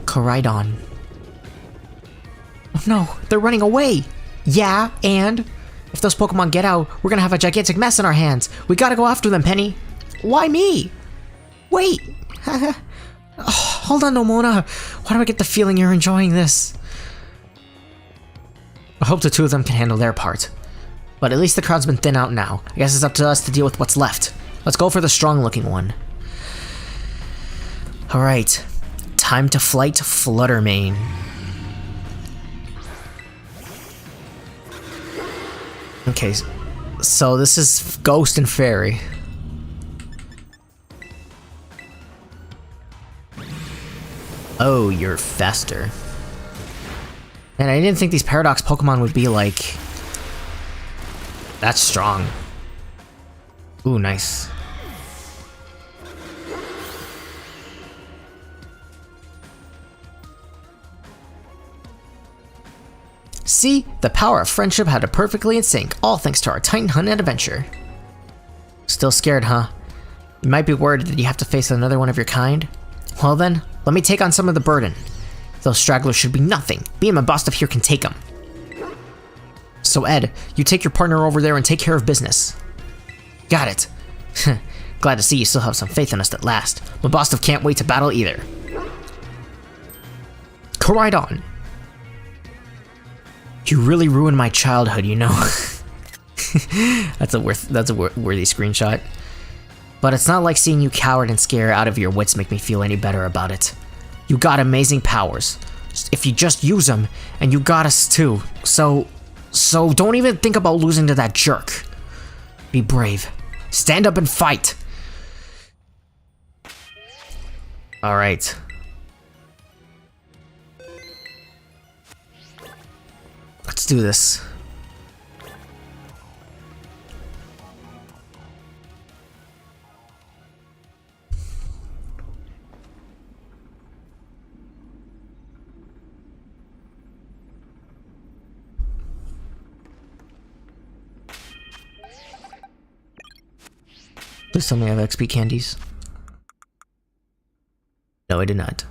Koraidon. Oh no, they're running away! Yeah, and? If those Pokemon get out, we're gonna have a gigantic mess in our hands. We gotta go after them, Penny. Why me? Wait! Oh, hold on, Nomona. Why do I get the feeling you're enjoying this? I hope the two of them can handle their part. But at least the crowd's been thinned out now. I guess it's up to us to deal with what's left. Let's go for the strong-looking one. Alright. Time to flight Fluttermane. Okay, so this is Ghost and Fairy. Oh, you're faster. And I didn't think these Paradox Pokemon would be like... That's strong. Ooh, nice. See? The power of friendship had it perfectly in sync, all thanks to our Titan Hunt and adventure. Still scared, huh? You might be worried that you have to face another one of your kind? Well then, let me take on some of the burden. Those stragglers should be nothing. Me and my boss up here can take them. So Ed, you take your partner over there and take care of business. Got it. Glad to see you still have some faith in us at last. My boss can't wait to battle either. Koraidon. You really ruined my childhood, you know. That's a worthy screenshot. But it's not like seeing you coward and scare out of your wits make me feel any better about it. You got amazing powers. If you just use them, and you got us too. So don't even think about losing to that jerk. Be brave. Stand up and fight. Alright. Let's do this. Please tell me I have XP candies. No, I did not.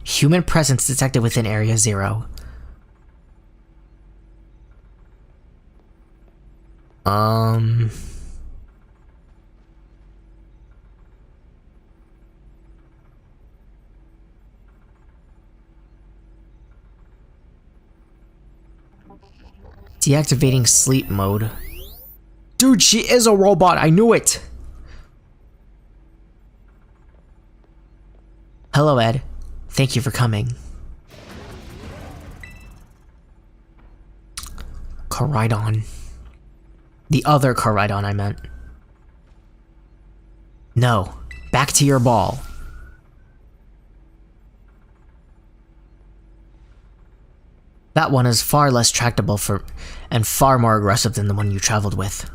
Human presence detected within Area 0. Deactivating sleep mode. Dude, she is a robot, I knew it! Hello, Ed. Thank you for coming. Koraidon. The other Koraidon, I meant. No. Back to your ball. That one is far less tractable and far more aggressive than the one you traveled with.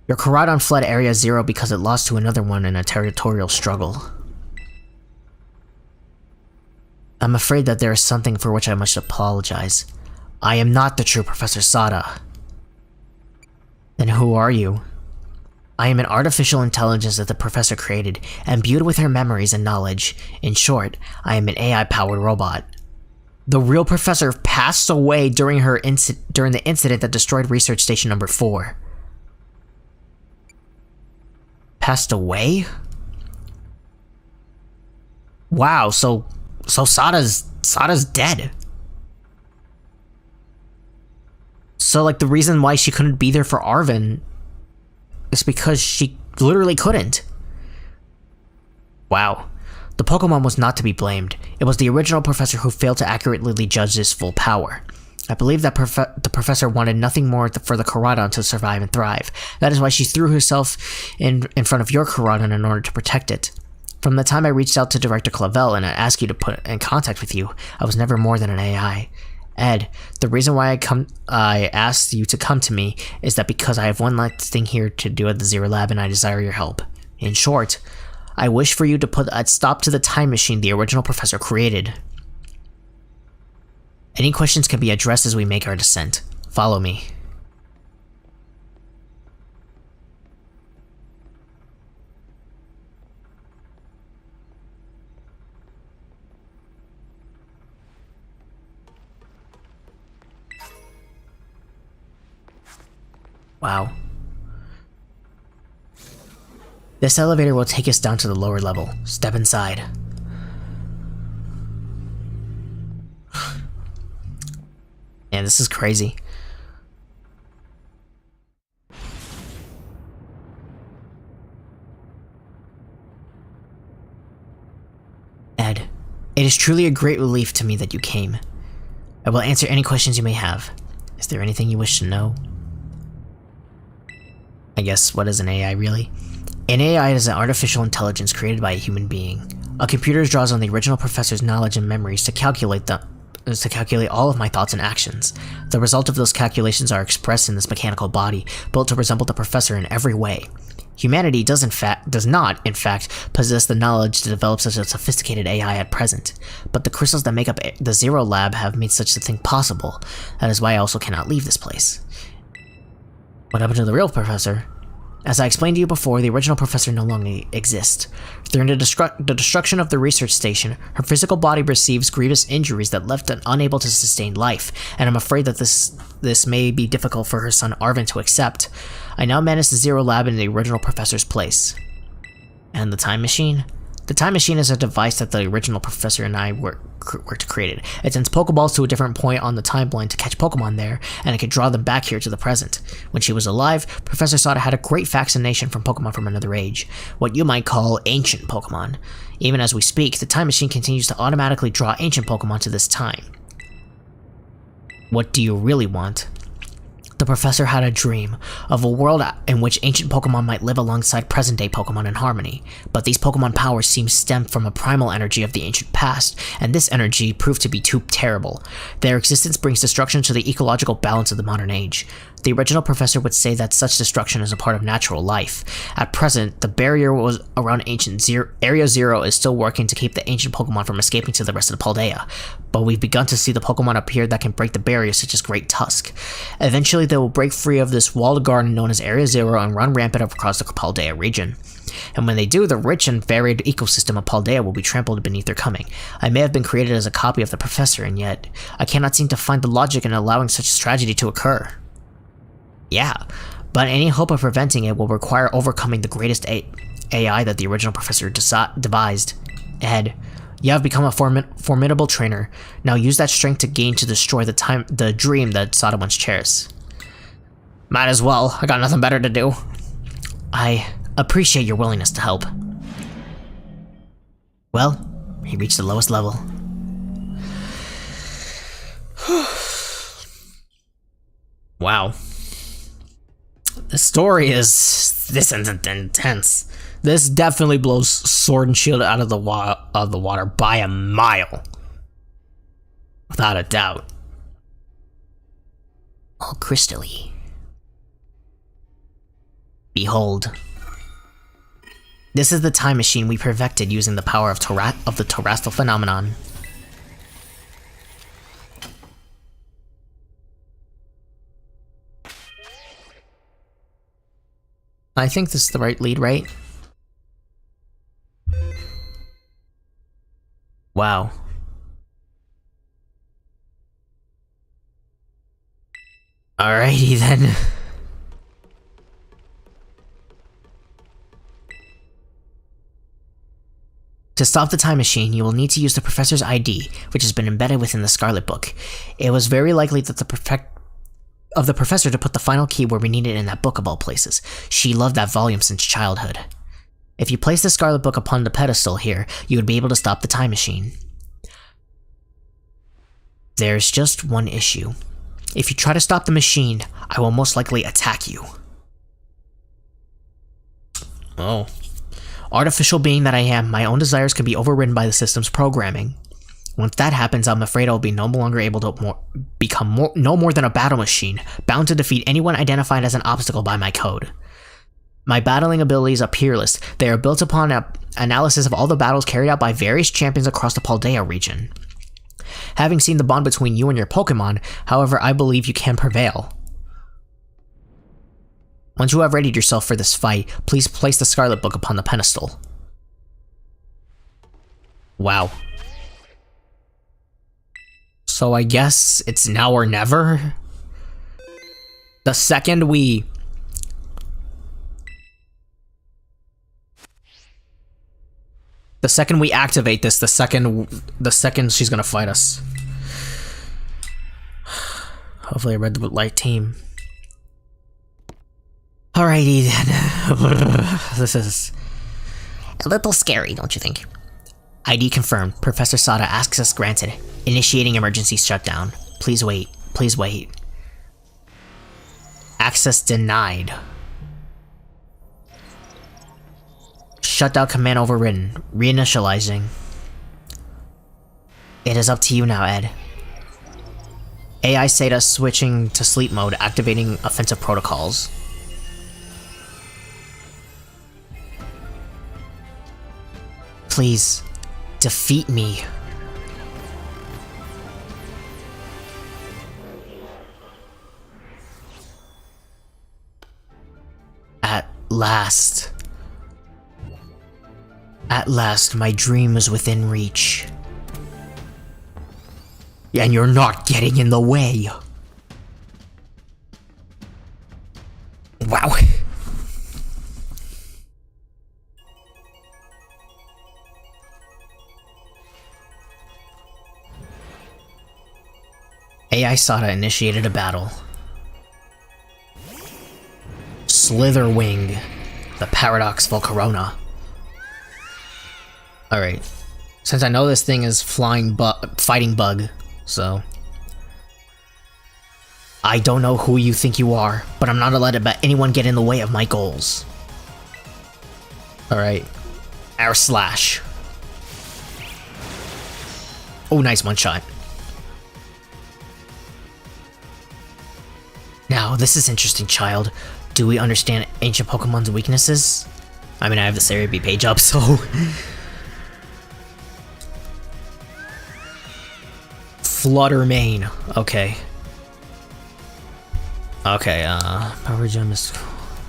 Your Koraidon fled Area 0 because it lost to another one in a territorial struggle. I'm afraid that there is something for which I must apologize. I am not the true Professor Sada. Then who are you? I am an artificial intelligence that the Professor created, imbued with her memories and knowledge. In short, I am an AI-powered robot. The real Professor passed away during the incident that destroyed Research Station Number 4. Passed away? Wow, so Sada's dead. So like the reason why she couldn't be there for Arvin is because she literally couldn't. Wow. The Pokemon was not to be blamed. It was the original Professor who failed to accurately judge his full power. I believe that the Professor wanted nothing more for the Koraidon to survive and thrive. That is why she threw herself in front of your Koraidon in order to protect it. From the time I reached out to Director Clavel and I asked you to put in contact with you, I was never more than an AI. Ed, the reason why I asked you to come to me is that because I have one last thing here to do at the Zero Lab and I desire your help. In short, I wish for you to put a stop to the time machine the original Professor created. Any questions can be addressed as we make our descent. Follow me. Wow. This elevator will take us down to the lower level. Step inside. Man, this is crazy. Ed, it is truly a great relief to me that you came. I will answer any questions you may have. Is there anything you wish to know? I guess, what is an AI really? An AI is an artificial intelligence created by a human being. A computer draws on the original Professor's knowledge and memories to calculate all of my thoughts and actions. The result of those calculations are expressed in this mechanical body, built to resemble the Professor in every way. Humanity does not, in fact, possess the knowledge to develop such a sophisticated AI at present, but the crystals that make up the Zero Lab have made such a thing possible. That is why I also cannot leave this place. What happened to the real Professor? As I explained to you before, the original Professor no longer exists. During the destruction of the research station, her physical body receives grievous injuries that left her unable to sustain life, and I'm afraid that this may be difficult for her son Arvin to accept. I now manage the Zero Lab in the original Professor's place. And the time machine? The time machine is a device that the original Professor and I worked created. It sends Pokeballs to a different point on the timeline to catch Pokemon there, and it can draw them back here to the present. When she was alive, Professor Sada had a great fascination from Pokemon from another age, what you might call ancient Pokemon. Even as we speak, the time machine continues to automatically draw ancient Pokemon to this time. What do you really want? The Professor had a dream of a world in which ancient Pokemon might live alongside present-day Pokemon in harmony, but these Pokemon powers seem stemmed from a primal energy of the ancient past, and this energy proved to be too terrible. Their existence brings destruction to the ecological balance of the modern age. The original Professor would say that such destruction is a part of natural life. At present, the barrier was around Area Zero is still working to keep the ancient Pokemon from escaping to the rest of the Paldea, but we've begun to see the Pokemon appear that can break the barrier, such as Great Tusk. Eventually, they will break free of this walled garden known as Area Zero and run rampant across the Paldea region. And when they do, the rich and varied ecosystem of Paldea will be trampled beneath their coming. I may have been created as a copy of the Professor, and yet I cannot seem to find the logic in allowing such tragedy to occur. Yeah, but any hope of preventing it will require overcoming the greatest AI that the original Professor devised. Ed, you have become a formidable trainer. Now use that strength to destroy the dream that Sada once cherished. Might as well. I got nothing better to do. I appreciate your willingness to help. Well, he reached the lowest level. Wow. The story is this intense. This definitely blows Sword and Shield out of the water by a mile. Without a doubt. All crystally. Behold. This is the time machine we perfected using the power of the terrestrial phenomenon. I think this is the right lead, right? Wow. Alrighty then. To stop the time machine, you will need to use the professor's ID, which has been embedded within the Scarlet book. It was very likely that the professor to put the final key where we need it in that book of all places. She loved that volume since childhood. If you place the Scarlet book upon the pedestal here, you would be able to stop the time machine. There's just one issue. If you try to stop the machine, I will most likely attack you. Oh. Artificial being that I am, my own desires can be overridden by the system's programming. Once that happens, I'm afraid I'll be no longer able to become no more than a battle machine, bound to defeat anyone identified as an obstacle by my code. My battling abilities are peerless. They are built upon an analysis of all the battles carried out by various champions across the Paldea region. Having seen the bond between you and your Pokemon, however, I believe you can prevail. Once you have readied yourself for this fight, please place the Scarlet Book upon the pedestal. Wow. So I guess it's now or never? The second we... activate this, the second she's gonna fight us. Hopefully I read the light team. Alrighty then. This is a little scary, don't you think? ID confirmed. Professor Sada, access granted. Initiating emergency shutdown. Please wait. Please wait. Access denied. Shutdown command overridden. Reinitializing. It is up to you now, Ed. AI SATA switching to sleep mode, activating offensive protocols. Please, defeat me. At last. At last, my dream is within reach. And you're not getting in the way. Wow. AI Sada initiated a battle. Slitherwing, the Paradox Volcarona. Alright. Since I know this thing is fighting bug, so... I don't know who you think you are, but I'm not allowed to let anyone get in the way of my goals. Alright. Air Slash. Oh, nice one shot. Now, this is interesting, child. Do we understand ancient Pokemon's weaknesses? I mean, I have the Area B page up, so... Flutter Mane. Okay. Okay, Power Gem is...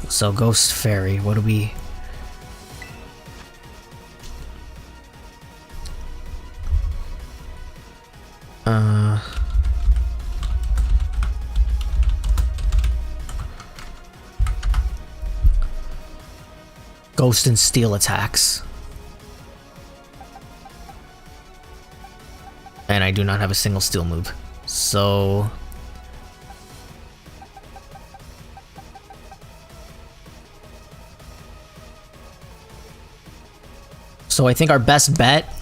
So, Ghost Fairy, what do we... Ghost and Steel attacks. And I do not have a single Steel move. So... So I think our best bet...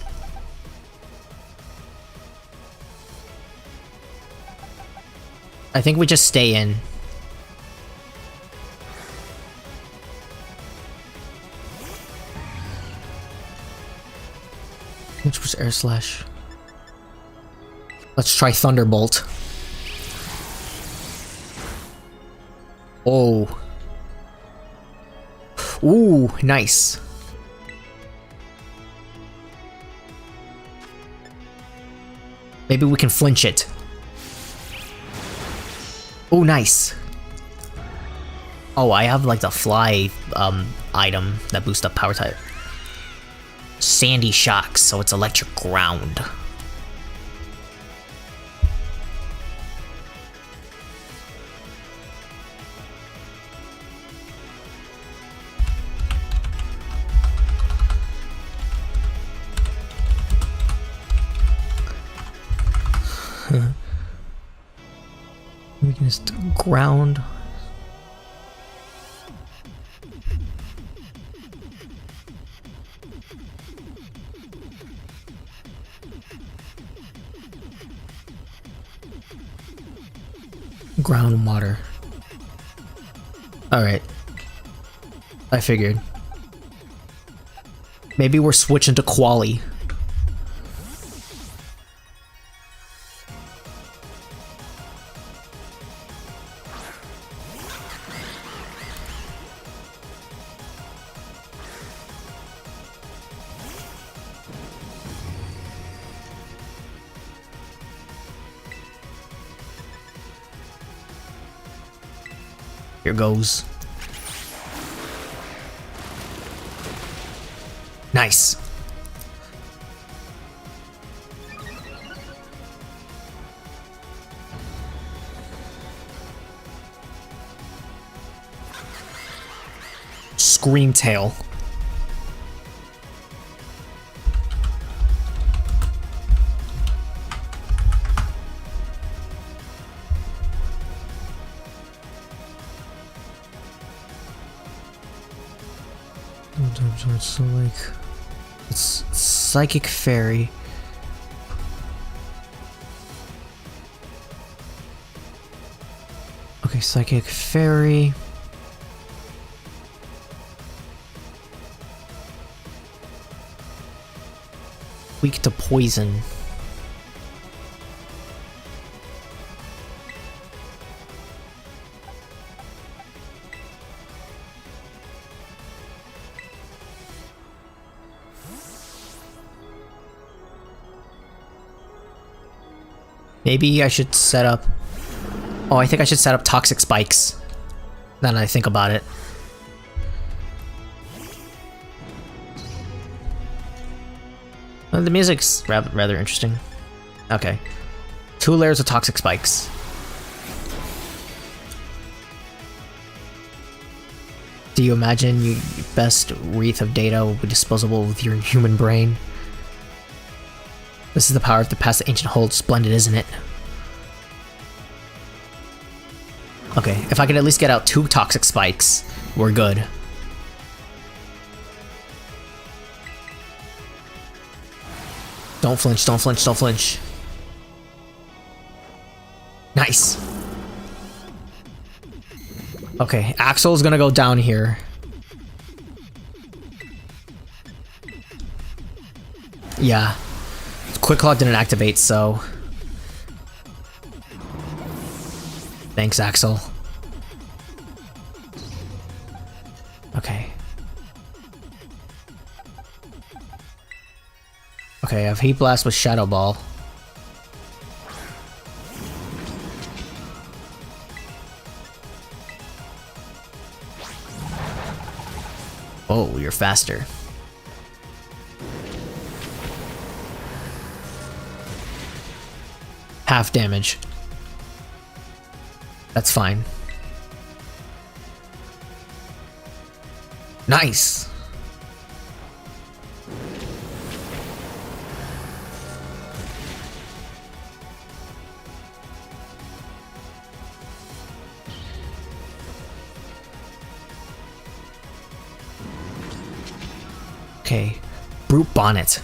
I think we just stay in. Which was Air Slash? Let's try Thunderbolt. Oh. Ooh, nice. Maybe we can flinch it. Oh, nice. Oh, I have like the fly item that boosts up power type. Sandy shocks, so it's electric ground. Weakness to ground. Ground and water. Alright. I figured. Maybe we're switching to quali. Here goes. Nice. Scream tail. So like, it's psychic fairy. Okay, psychic fairy. Weak to poison. Maybe I should set up... Oh, I think I should set up toxic spikes. Now that I think about it. Well, the music's rather interesting. Okay. 2 layers of toxic spikes. Do you imagine your best wreath of data will be disposable with your human brain? This is the power of the past the ancient holds. Splendid, isn't it? Okay, if I could at least get out 2 toxic spikes, we're good. Don't flinch, don't flinch, don't flinch. Nice. Okay, Axel's gonna go down here. Yeah. Quick Claw didn't activate, so... Thanks, Axel. Okay. Okay, I have Heat Blast with Shadow Ball. Oh, you're faster. Half damage. That's fine. Nice! Okay. Brute Bonnet.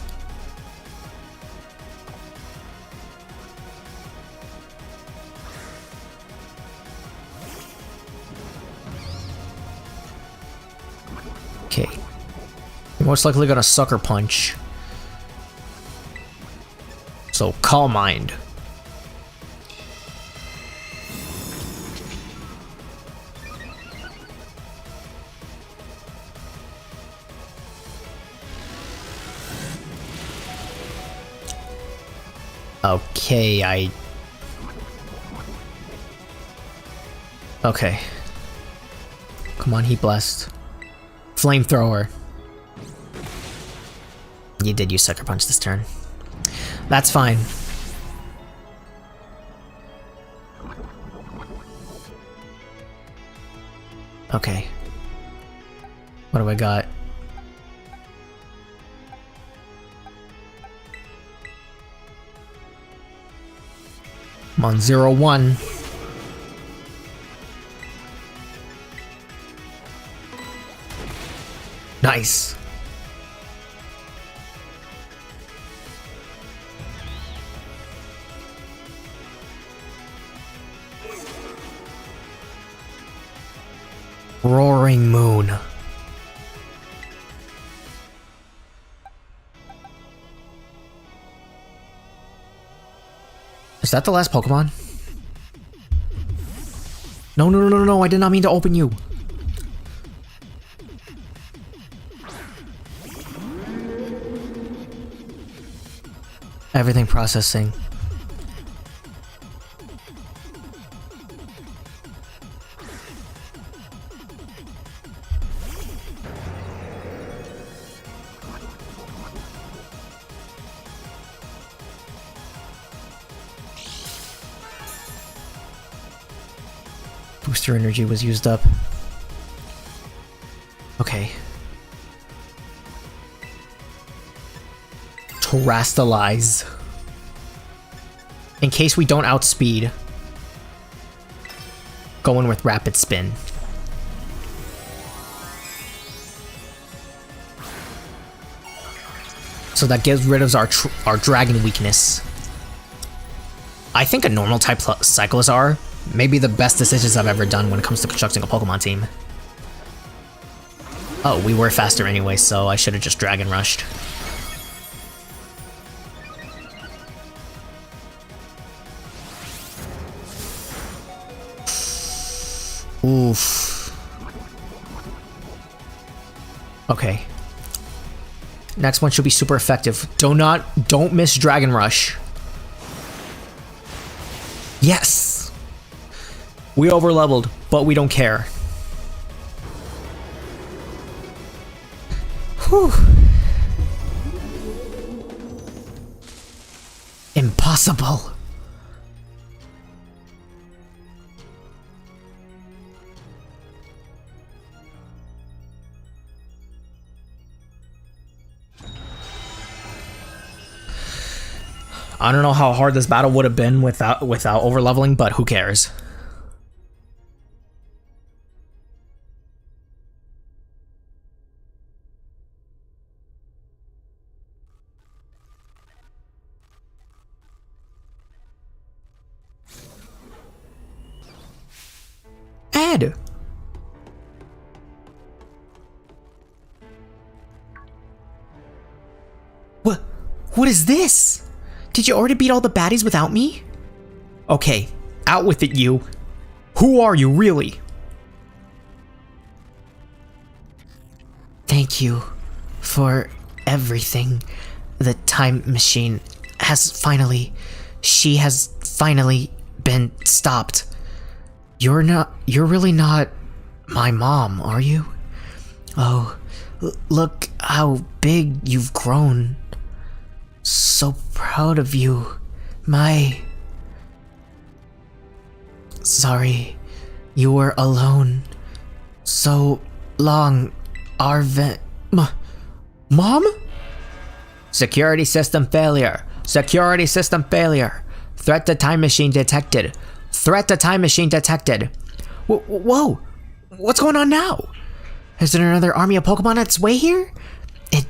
Okay. You're most likely gonna Sucker Punch. So, Calm Mind. Okay, Okay. Come on, Heat Blast. Flamethrower. You did use Sucker Punch this turn. That's fine. Okay. What do I got? I'm on 0-1. Nice. Roaring Moon. Is that the last Pokemon? No, no, no, no, no, I did not mean to open you. Everything processing. Booster energy was used up. Okay. Terastalize. In case we don't outspeed. Going with Rapid Spin. So that gets rid of our dragon weakness. I think a normal type Cyclist are maybe the best decisions I've ever done when it comes to constructing a Pokemon team. Oh, we were faster anyway, so I should have just Dragon Rushed. Oof. Okay. Next one should be super effective. Don't miss Dragon Rush. Yes! We overleveled, but we don't care. Whew. Impossible. I don't know how hard this battle would have been without overleveling, but who cares? Ed! What is this? Did you already beat all the baddies without me? Okay, out with it, you. Who are you, really? Thank you for everything. The time machine has finally... She has finally been stopped. You're really not my mom, are you? Oh, look how big you've grown. So proud of you. Sorry, you were alone so long. Mom? Security system failure. Security system failure. Threat to time machine detected. Threat to time machine detected. Whoa! What's going on now? Is there another army of Pokemon on its way here? It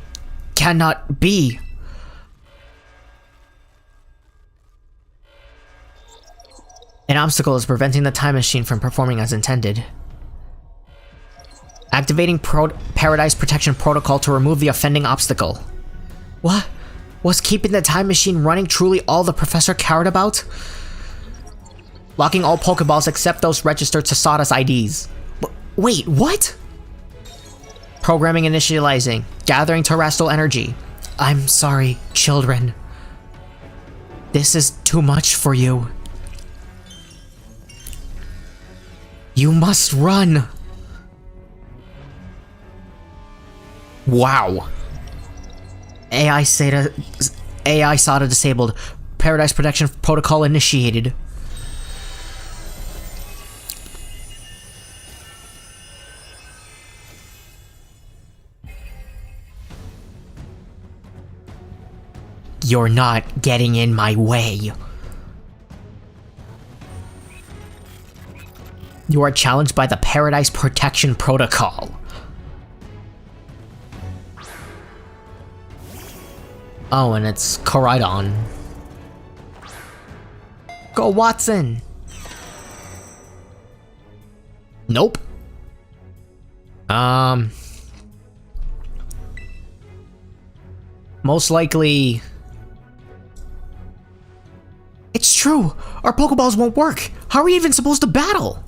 cannot be. An obstacle is preventing the time machine from performing as intended. Activating Paradise Protection Protocol to remove the offending obstacle. What? Was keeping the time machine running truly all the professor cared about? Locking all Pokeballs except those registered to Sawdust IDs. Wait, what? Programming initializing. Gathering terrestrial energy. I'm sorry, children. This is too much for you. You must run. Wow. AI SATA disabled. Paradise Protection Protocol initiated. You're not getting in my way. You are challenged by the Paradise Protection Protocol. Oh, and it's Koraidon. Go, Watson! Nope. Most likely... It's true! Our Pokeballs won't work! How are we even supposed to battle?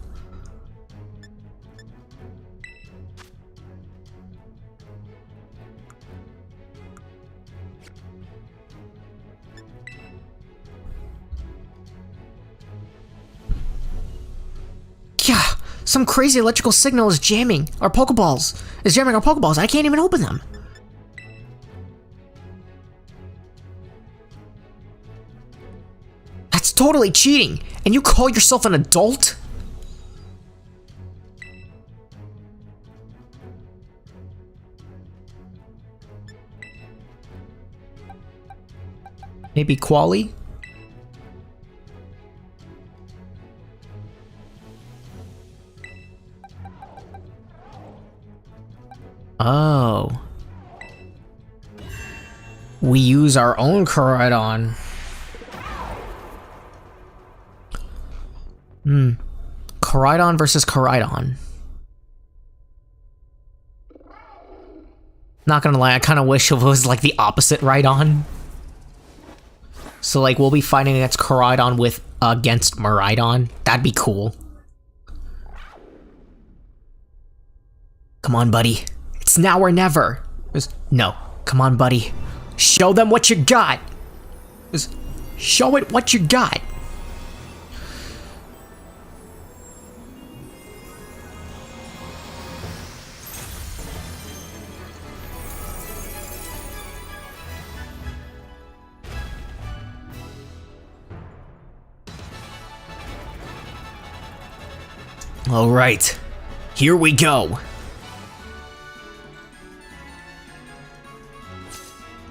Yeah, some crazy electrical signal is jamming our Pokeballs. I can't even open them. That's totally cheating. And you call yourself an adult? Maybe Quali? Oh. We use our own Koraidon. Koraidon versus Koraidon. Not gonna lie, I kinda wish it was like the opposite Rhydon. So like we'll be fighting against Koraidon against Miraidon. That'd be cool. Come on, buddy. It's now or never. No. Come on, buddy. Show them what you got. Show it what you got. All right. Here we go.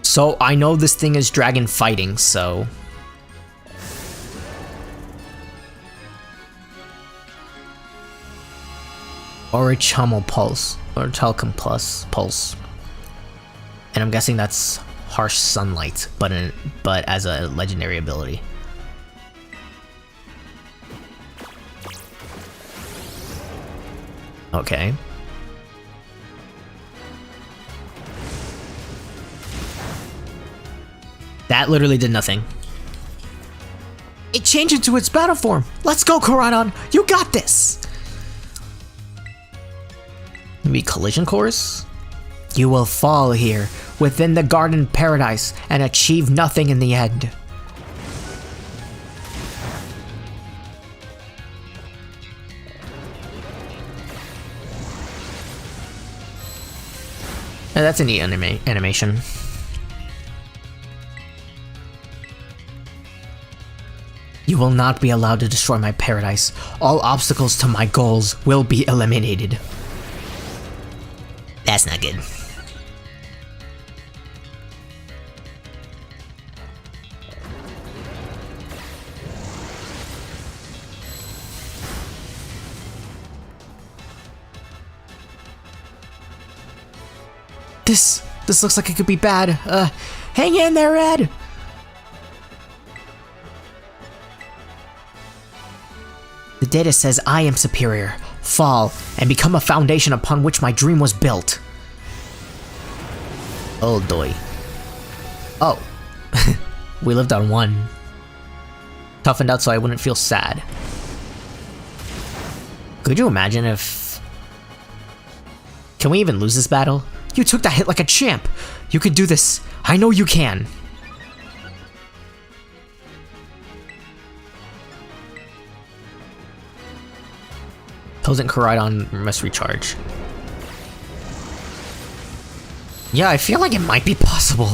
So, I know this thing is dragon fighting, so... Orichamo Pulse. Or Telcom Plus Pulse. And I'm guessing that's Harsh Sunlight, but as a legendary ability. Okay. That literally did nothing. It changed into its battle form. Let's go, Koraidon. You got this. Maybe collision course? You will fall here within the garden paradise and achieve nothing in the end. That's a neat animation. You will not be allowed to destroy my paradise. All obstacles to my goals will be eliminated. That's not good. This looks like it could be bad. Hang in there, Ed! The data says I am superior. Fall, and become a foundation upon which my dream was built. Oh, doy. Oh. We lived on one. Toughened out so I wouldn't feel sad. Could you imagine if... Can we even lose this battle? You took that hit like a champ! You could do this! I know you can! Potent Koraidon must recharge. Yeah, I feel like it might be possible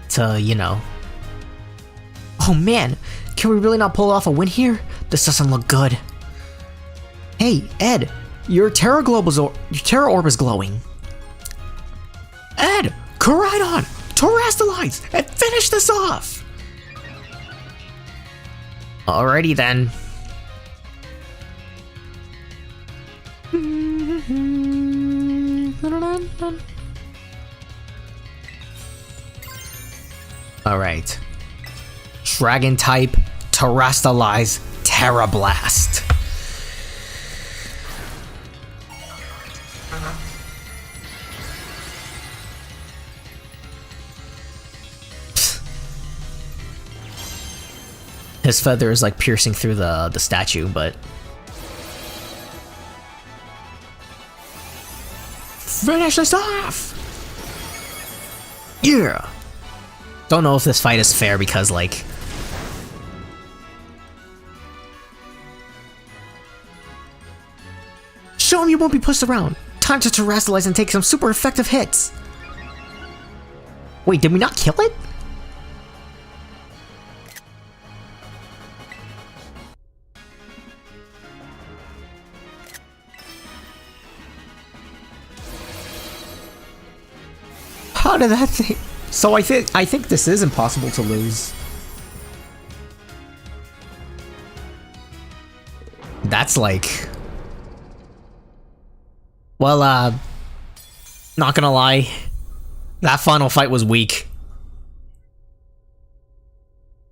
to, Oh man, can we really not pull off a win here? This doesn't look good. Hey, Ed, your Terra Orb is glowing. Ed, Koraidon, terrestrialize, and finish this off! Alrighty then. Alright. Dragon type, terrestrialize, Terra Blast. His feather is like piercing through the statue, but... Finish this off! Yeah! Don't know if this fight is fair because, like... Show him you won't be pushed around! Time to terrestrialize and take some super effective hits! Wait, did we not kill it? How did that thing... So I think this is impossible to lose. That's like... Well, not gonna lie. That final fight was weak.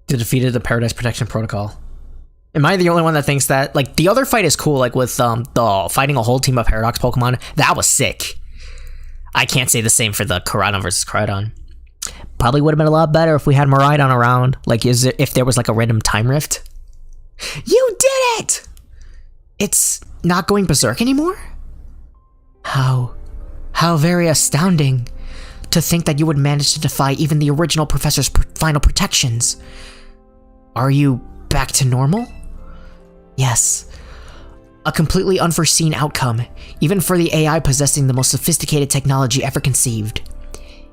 They defeated the Paradise Protection Protocol. Am I the only one that thinks that? Like, the other fight is cool, like with the fighting a whole team of Paradox Pokemon. That was sick. I can't say the same for the Koraidon versus Koraidon. Probably would have been a lot better if we had Miraidon around. Like, if there was like a random time rift. You did it! It's not going berserk anymore? How very astounding. To think that you would manage to defy even the original Professor's final protections. Are you back to normal? Yes. A completely unforeseen outcome, even for the AI possessing the most sophisticated technology ever conceived.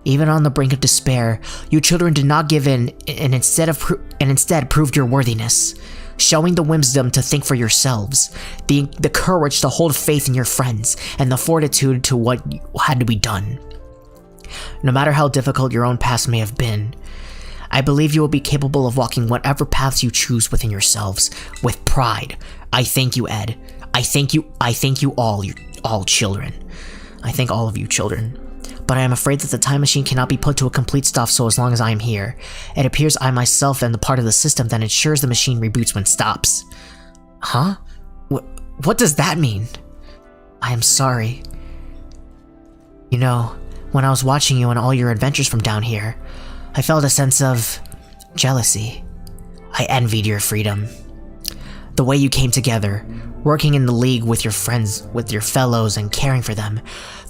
Even on the brink of despair, you children did not give in and instead proved your worthiness, showing the wisdom to think for yourselves, the courage to hold faith in your friends, and the fortitude to what had to be done. No matter how difficult your own past may have been, I believe you will be capable of walking whatever paths you choose within yourselves, with pride. I thank you, Ed. I thank you all children. I thank all of you children. But I am afraid that the time machine cannot be put to a complete stop so as long as I am here. It appears I myself am the part of the system that ensures the machine reboots when it stops. Huh? What does that mean? I am sorry. You know, when I was watching you on all your adventures from down here, I felt a sense of jealousy. I envied your freedom. The way you came together, working in the league with your friends, with your fellows, and caring for them.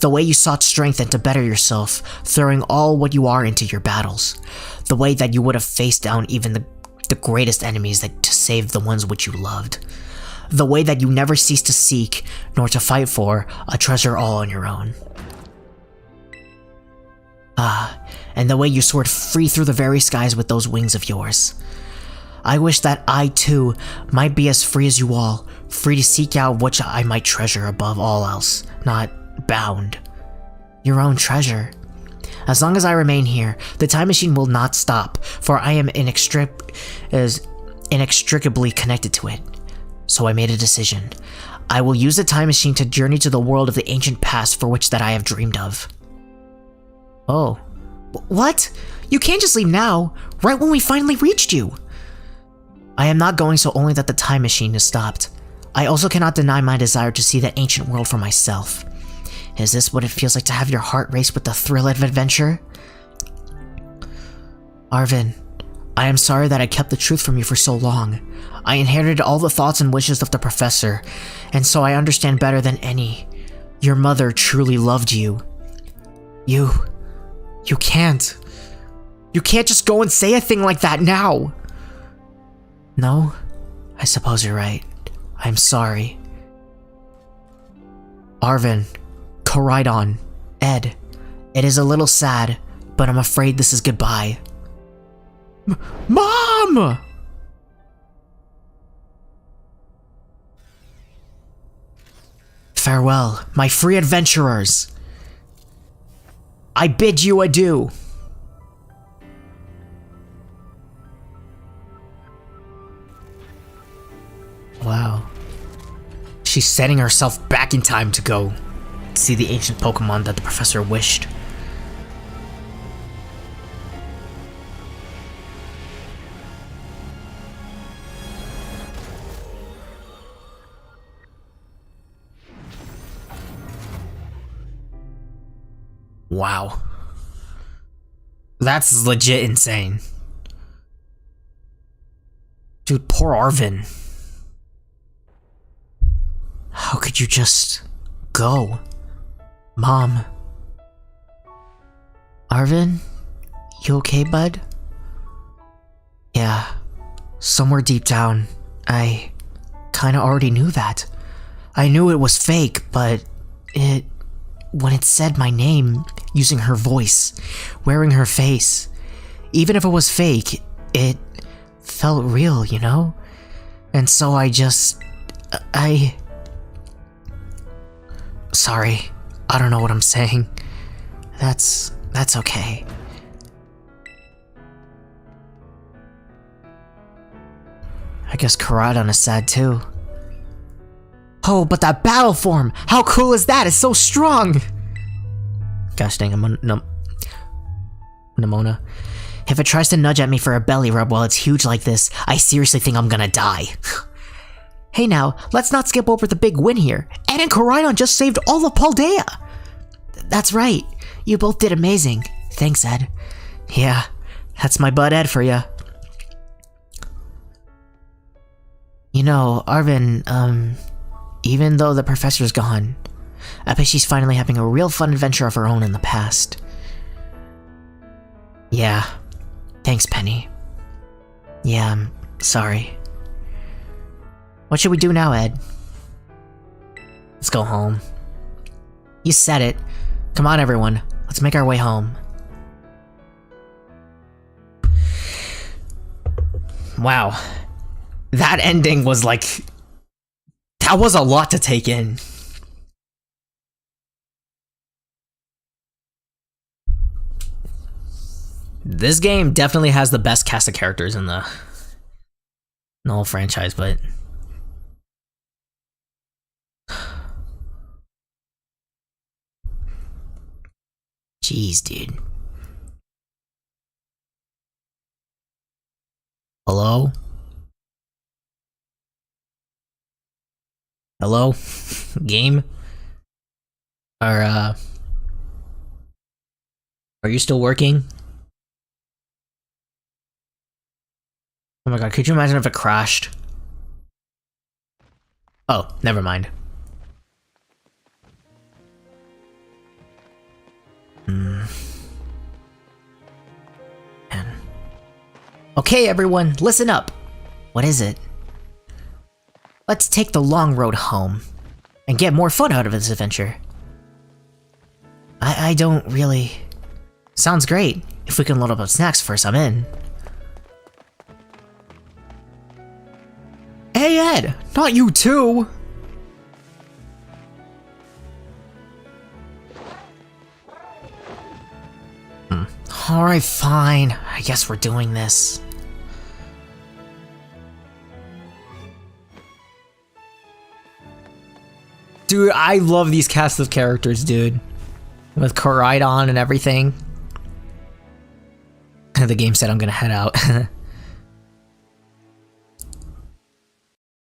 The way you sought strength and to better yourself, throwing all what you are into your battles. The way that you would have faced down even the greatest enemies to save the ones which you loved. The way that you never ceased to seek, nor to fight for, a treasure all on your own. And the way you soared free through the very skies with those wings of yours. I wish that I, too, might be as free as you all, free to seek out which I might treasure above all else, not bound. Your own treasure. As long as I remain here, the time machine will not stop, for I am inextricably connected to it. So I made a decision. I will use the time machine to journey to the world of the ancient past for which that I have dreamed of. Oh. What? You can't just leave now, right when we finally reached you. I am not going so only that the time machine is stopped. I also cannot deny my desire to see that ancient world for myself. Is this what it feels like to have your heart race with the thrill of adventure? Arvin, I am sorry that I kept the truth from you for so long. I inherited all the thoughts and wishes of the professor, and so I understand better than any. Your mother truly loved you. You can't. You can't just go and say a thing like that now. No, I suppose you're right. I'm sorry. Arvin, Koraidon, Ed, It is a little sad, but I'm afraid this is goodbye. Mom! Farewell, my free adventurers. I bid you adieu. Wow. She's setting herself back in time to go see the ancient Pokemon that the professor wished. Wow. That's legit insane. Dude, poor Arvin. How could you just go? Mom. Arvin? You okay, bud? Yeah. Somewhere deep down, I kinda already knew that. I knew it was fake, but when it said my name, using her voice, wearing her face, even if it was fake, it felt real, you know? And so Sorry, I don't know what I'm saying. That's okay. I guess Koraidon is sad too. Oh, but that battle form! How cool is that? It's so strong! Gosh dang, Nimona. If it tries to nudge at me for a belly rub while it's huge like this, I seriously think I'm gonna die. Hey now, let's not skip over the big win here. Ed and Koraidon just saved all of Paldea! That's right. You both did amazing. Thanks, Ed. Yeah, that's my bud Ed for ya. You know, Arvin, even though the professor's gone, I bet she's finally having a real fun adventure of her own in the past. Yeah. Thanks, Penny. Yeah, I'm sorry. What should we do now, Ed? Let's go home. You said it. Come on, everyone. Let's make our way home. Wow. That ending was like... That was a lot to take in. This game definitely has the best cast of characters in the whole franchise, but... Jeez, dude. Hello? Hello? Game? Are you still working? Oh my god, could you imagine if it crashed? Oh, never mind. Man. Okay, everyone, listen up. What is it? Let's take the long road home and get more fun out of this adventure. I don't really... Sounds great. If we can load up snacks first, I'm in. Hey Ed, not you too! Alright, fine. I guess we're doing this. Dude, I love these cast of characters, dude. With Koraidon and everything. The game said I'm gonna head out.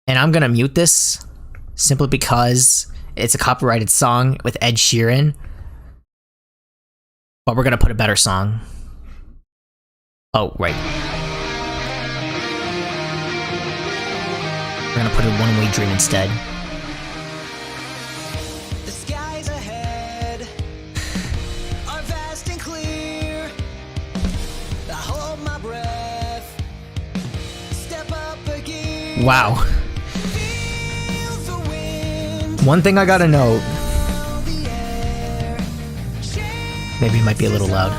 And I'm gonna mute this simply because it's a copyrighted song with Ed Sheeran. But we're gonna put a better song. Oh, right. We're gonna put a One-Way Dream instead. The skies ahead are vast and clear. I hold my breath. Step up again. Wow. One thing I gotta note. Maybe it might be a little loud.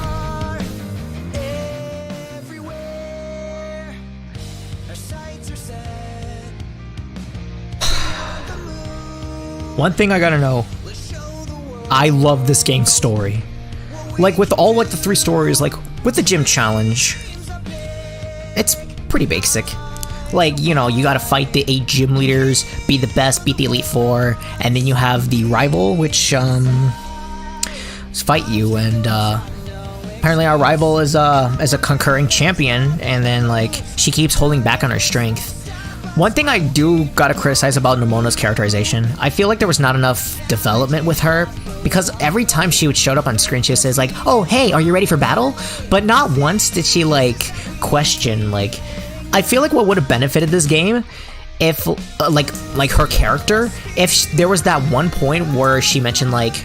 One thing I gotta know, I love this game's story. Like with all like the 3 stories, like with the gym challenge, it's pretty basic. Like, you know, you gotta fight the 8 gym leaders, be the best, beat the Elite 4, and then you have the rival, which fight you, and apparently our rival is a concurring champion, and then like she keeps holding back on her strength. One thing I do gotta criticize about Nemona's characterization, I feel like there was not enough development with her, because every time she would show up on screen, she says like, "Oh, hey, are you ready for battle?" But not once did she like question, like, I feel like what would have benefited this game if like her character, if there was that one point where she mentioned like,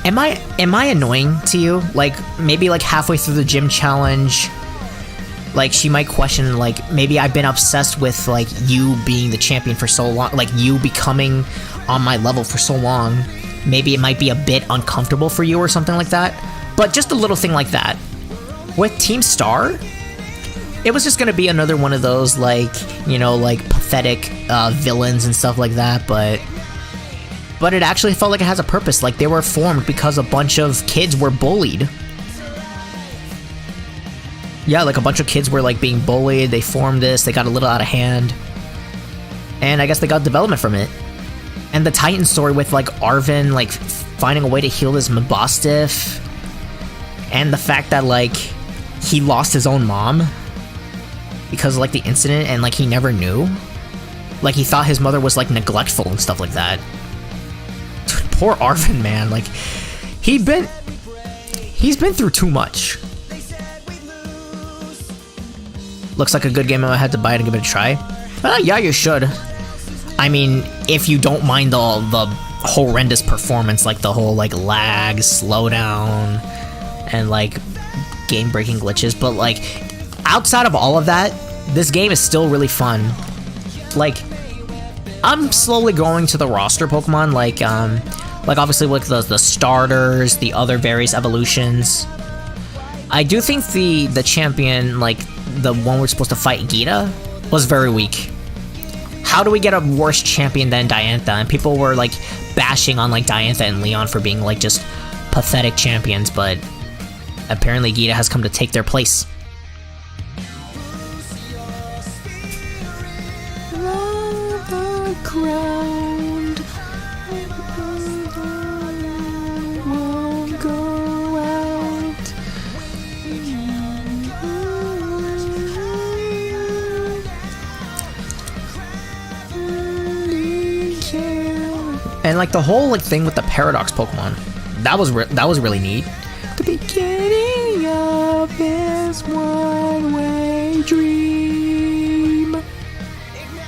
am I annoying to you? Like maybe like halfway through the gym challenge, like she might question like, maybe I've been obsessed with like you being the champion for so long, like you becoming on my level for so long. Maybe it might be a bit uncomfortable for you or something like that. But just a little thing like that. With Team Star, it was just gonna be another one of those like, you know, like pathetic villains and stuff like that, but it actually felt like it has a purpose. Like they were formed because a bunch of kids were bullied. Yeah, like a bunch of kids were like being bullied, they formed this, they got a little out of hand, and I guess they got development from it. And the Titan story with like Arvin like finding a way to heal his Mabostiff, and the fact that like he lost his own mom because of like the incident, and like he never knew, like he thought his mother was like neglectful and stuff like that. Poor Arvin, man, like he's been through too much. Looks like a good game. I had to buy it and give it a try. Yeah, you should. I mean, if you don't mind the horrendous performance, like the whole like lag, slowdown, and like game-breaking glitches, but like outside of all of that, this game is still really fun. Like, I'm slowly going to the roster Pokemon, like obviously with the starters, the other various evolutions. I do think the champion, like the one we're supposed to fight, Gita, was very weak. How do we get a worse champion than Diantha? And people were like bashing on like Diantha and Leon for being like just pathetic champions, but apparently Gita has come to take their place. And like the whole like thing with the Paradox Pokemon, that was really neat. The beginning of this one-way dream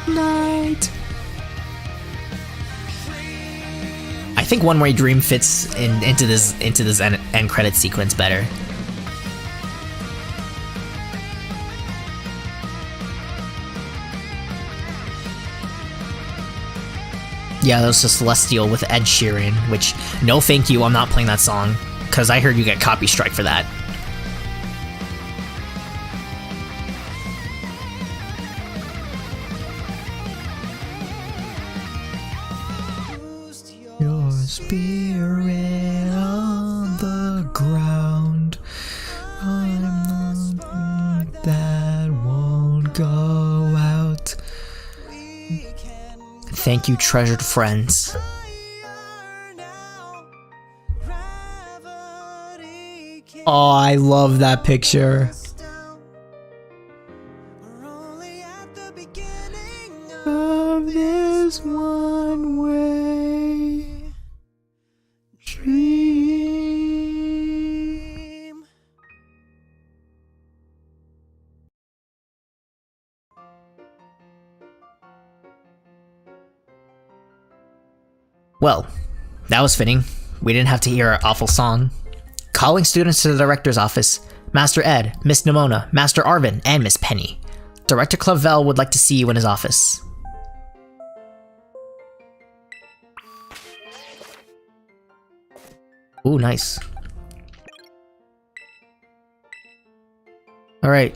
night. I think One-Way Dream fits into this end credit sequence better. Yeah, that was just Celestial with Ed Sheeran, which, no thank you, I'm not playing that song, because I heard you get copy strike for that. Your spirit on the ground, I'm not that won't go out. Thank you, treasured friends. Oh, I love that picture. Of this one-way dream. Well, that was fitting. We didn't have to hear our awful song. Calling students to the director's office, Master Ed, Miss Nimona, Master Arvin, and Miss Penny. Director Clavel would like to see you in his office. Ooh, nice. Alright,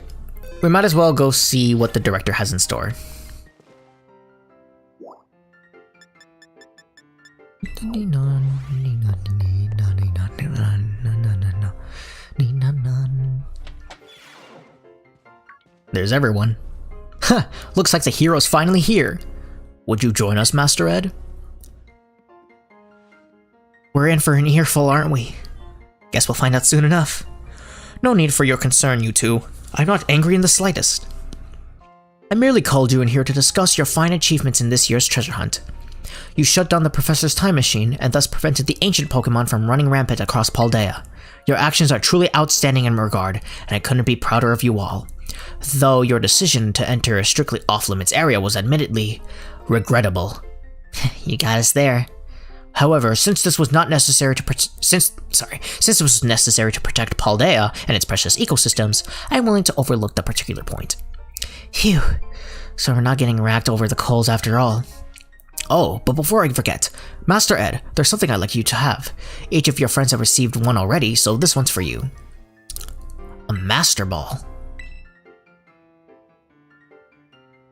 we might as well go see what the director has in store. There's everyone. Huh, looks like the hero's finally here. Would you join us, Master Ed? We're in for an earful, aren't we? Guess we'll find out soon enough. No need for your concern, you two. I'm not angry in the slightest. I merely called you in here to discuss your fine achievements in this year's treasure hunt. You shut down the professor's time machine and thus prevented the ancient Pokemon from running rampant across Paldea. Your actions are truly outstanding in regard, and I couldn't be prouder of you all. Though your decision to enter a strictly off-limits area was admittedly regrettable. You got us there. However, since this was necessary to protect Paldea and its precious ecosystems, I am willing to overlook the particular point. Phew. So we're not getting racked over the coals after all. Oh, but before I forget, Master Ed, there's something I'd like you to have. Each of your friends have received one already, so this one's for you. A Master Ball.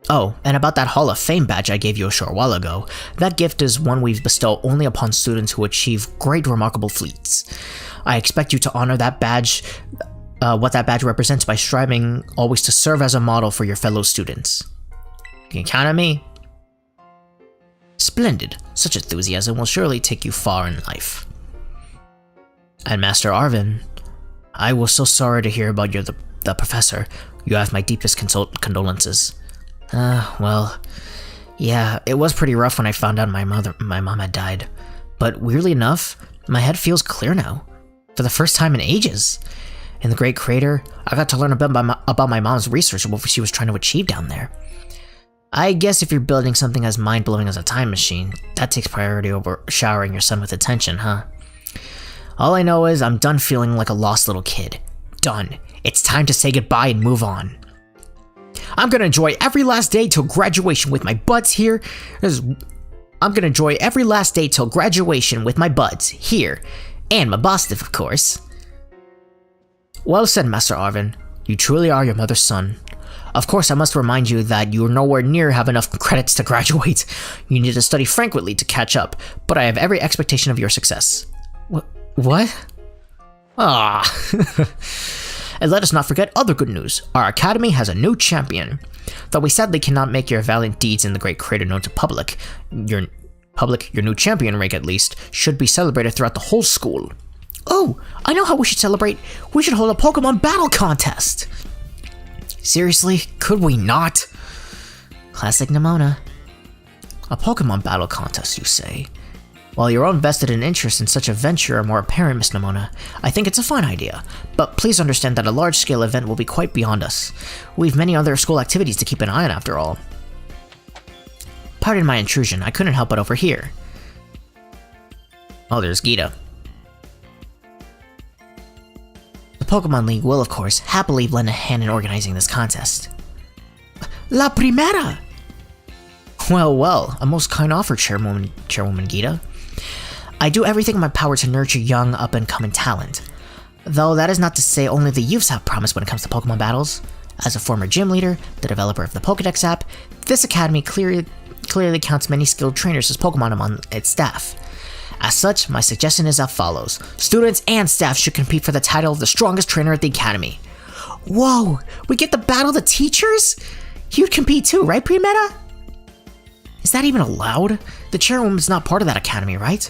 Oh, and about that Hall of Fame badge I gave you a short while ago, that gift is one we bestow only upon students who achieve great remarkable feats. I expect you to honor that badge, what that badge represents by striving always to serve as a model for your fellow students. Can you count on me? Splendid. Such enthusiasm will surely take you far in life. And Master Arvin, I was so sorry to hear about the professor. You have my deepest condolences. Well, yeah, it was pretty rough when I found out my mom had died. But weirdly enough, my head feels clear now. For the first time in ages. In the Great Crater, I got to learn about my mom's research and what she was trying to achieve down there. I guess if you're building something as mind-blowing as a time machine, that takes priority over showering your son with attention, huh? All I know is I'm done feeling like a lost little kid. Done. It's time to say goodbye and move on. I'm gonna enjoy every last day till graduation with my buds here. I'm gonna enjoy every last day till graduation with my buds here. And my Boston, of course. Well said, Master Arvin. You truly are your mother's son. Of course, I must remind you that you are nowhere near have enough credits to graduate. You need to study frequently to catch up, but I have every expectation of your success. What? Ah. And let us not forget other good news. Our academy has a new champion. Though we sadly cannot make your valiant deeds in the Great Crater known to public, your new champion rank at least, should be celebrated throughout the whole school. Oh, I know how we should celebrate. We should hold a Pokemon battle contest. Seriously, could we not? Classic Nimona. A Pokemon battle contest, you say? While your own vested interest in such a venture are more apparent, Miss Nimona, I think it's a fine idea, but please understand that a large-scale event will be quite beyond us. We've many other school activities to keep an eye on after all. Pardon my intrusion, I couldn't help but overhear. Oh, there's Gita. The Pokemon League will, of course, happily lend a hand in organizing this contest. La Primera! Well, a most kind offer, Chairwoman Gita. I do everything in my power to nurture young, up-and-coming talent. Though that is not to say only the youths have promise when it comes to Pokemon battles. As a former gym leader, the developer of the Pokedex app, this academy clearly counts many skilled trainers as Pokemon among its staff. As such, my suggestion is as follows. Students and staff should compete for the title of the strongest trainer at the academy. Whoa, we get to battle the teachers? You'd compete too, right, Premeta? Is that even allowed? The chairwoman's not part of that academy, right?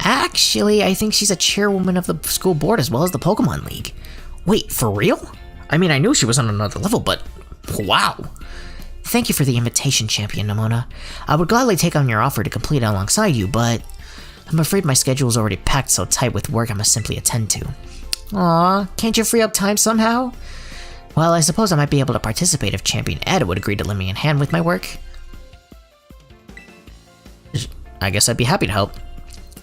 Actually, I think she's a chairwoman of the school board as well as the Pokemon League. Wait, for real? I mean, I knew she was on another level, but wow. Thank you for the invitation, Champion Nimona. I would gladly take on your offer to complete it alongside you, but I'm afraid my schedule is already packed so tight with work I must simply attend to. Aw, can't you free up time somehow? Well, I suppose I might be able to participate if Champion Ed would agree to lend me a hand with my work. I guess I'd be happy to help.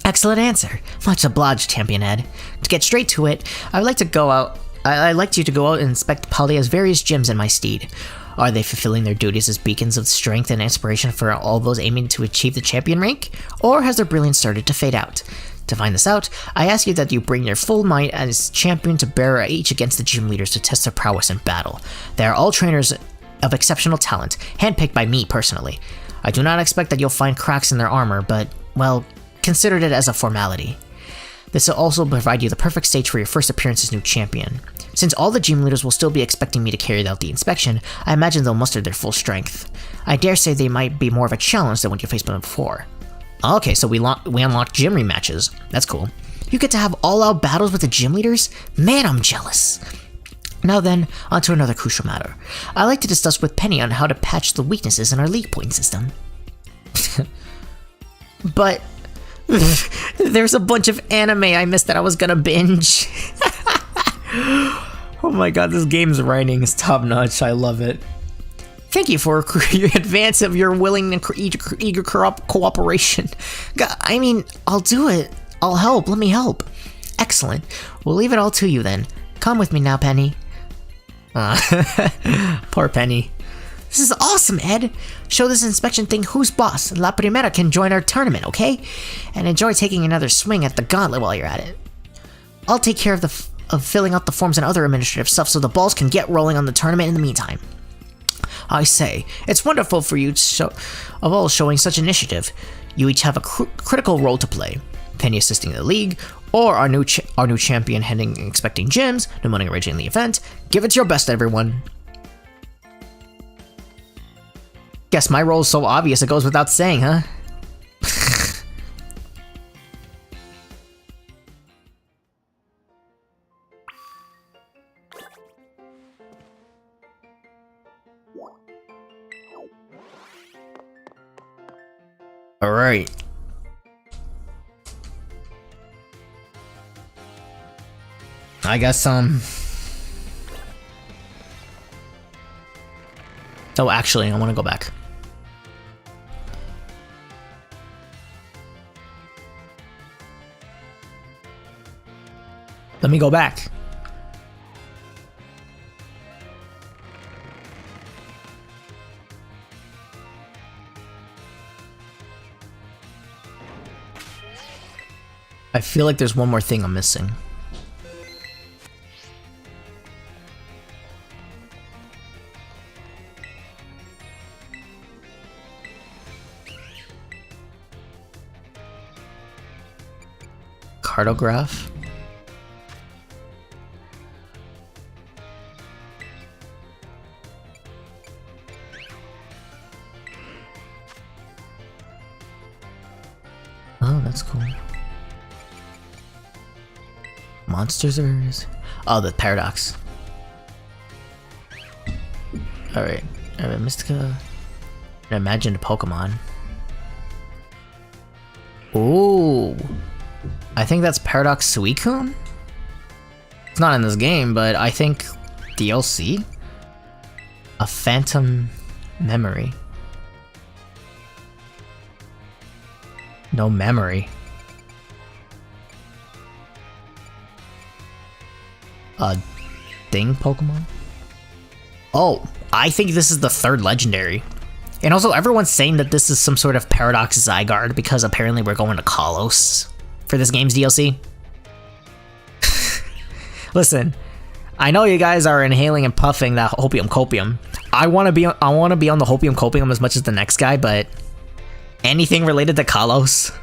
Excellent answer. Much obliged, Champion Ed. To get straight to it, I'd like you to go out and inspect Paldea's various gyms in my stead. Are they fulfilling their duties as beacons of strength and inspiration for all those aiming to achieve the champion rank? Or has their brilliance started to fade out? To find this out, I ask you that you bring your full might as champion to bear each against the gym leaders to test their prowess in battle. They are all trainers of exceptional talent, handpicked by me personally. I do not expect that you'll find cracks in their armor, but, well, consider it as a formality. This will also provide you the perfect stage for your first appearance as new champion. Since all the gym leaders will still be expecting me to carry out the inspection, I imagine they'll muster their full strength. I dare say they might be more of a challenge than when you faced them before. Okay, so we unlock gym rematches. That's cool. You get to have all-out battles with the gym leaders? Man, I'm jealous. Now then, on to another crucial matter. I'd like to discuss with Penny on how to patch the weaknesses in our league point system. But there's a bunch of anime I missed that I was gonna binge. Oh my god, this game's writing is top-notch. I love it. Thank you for your advance of your willing and eager cooperation. I mean, I'll do it. I'll help. Let me help. Excellent. We'll leave it all to you then. Come with me now, Penny. Poor Penny. This is awesome, Ed. Show this inspection thing who's boss. La Primera can join our tournament, okay? And enjoy taking another swing at the gauntlet while you're at it. I'll take care of filling out the forms and other administrative stuff so the balls can get rolling on the tournament in the meantime. I say, it's wonderful for you of all showing such initiative. You each have a critical role to play. Penny assisting the league, or our new champion heading and inspecting gyms, no money arranging the event. Give it your best, everyone. Guess my role is so obvious it goes without saying, huh? Alright. I guess, Oh, actually, I want to go back. Let me go back. I feel like there's one more thing I'm missing. Cartograph? Oh, that's cool. Monsters are... Oh, the paradox. Alright. Mystica. An imagined Pokemon. Ooh. I think that's Paradox Suicune? It's not in this game, but I think DLC? A Phantom Memory. No memory. A Ding Pokemon? Oh, I think this is the third legendary. And also, everyone's saying that this is some sort of Paradox Zygarde because apparently we're going to Kalos for this game's DLC. Listen, I know you guys are inhaling and puffing that hopium copium. I want to be on the hopium copium as much as the next guy, but anything related to Kalos,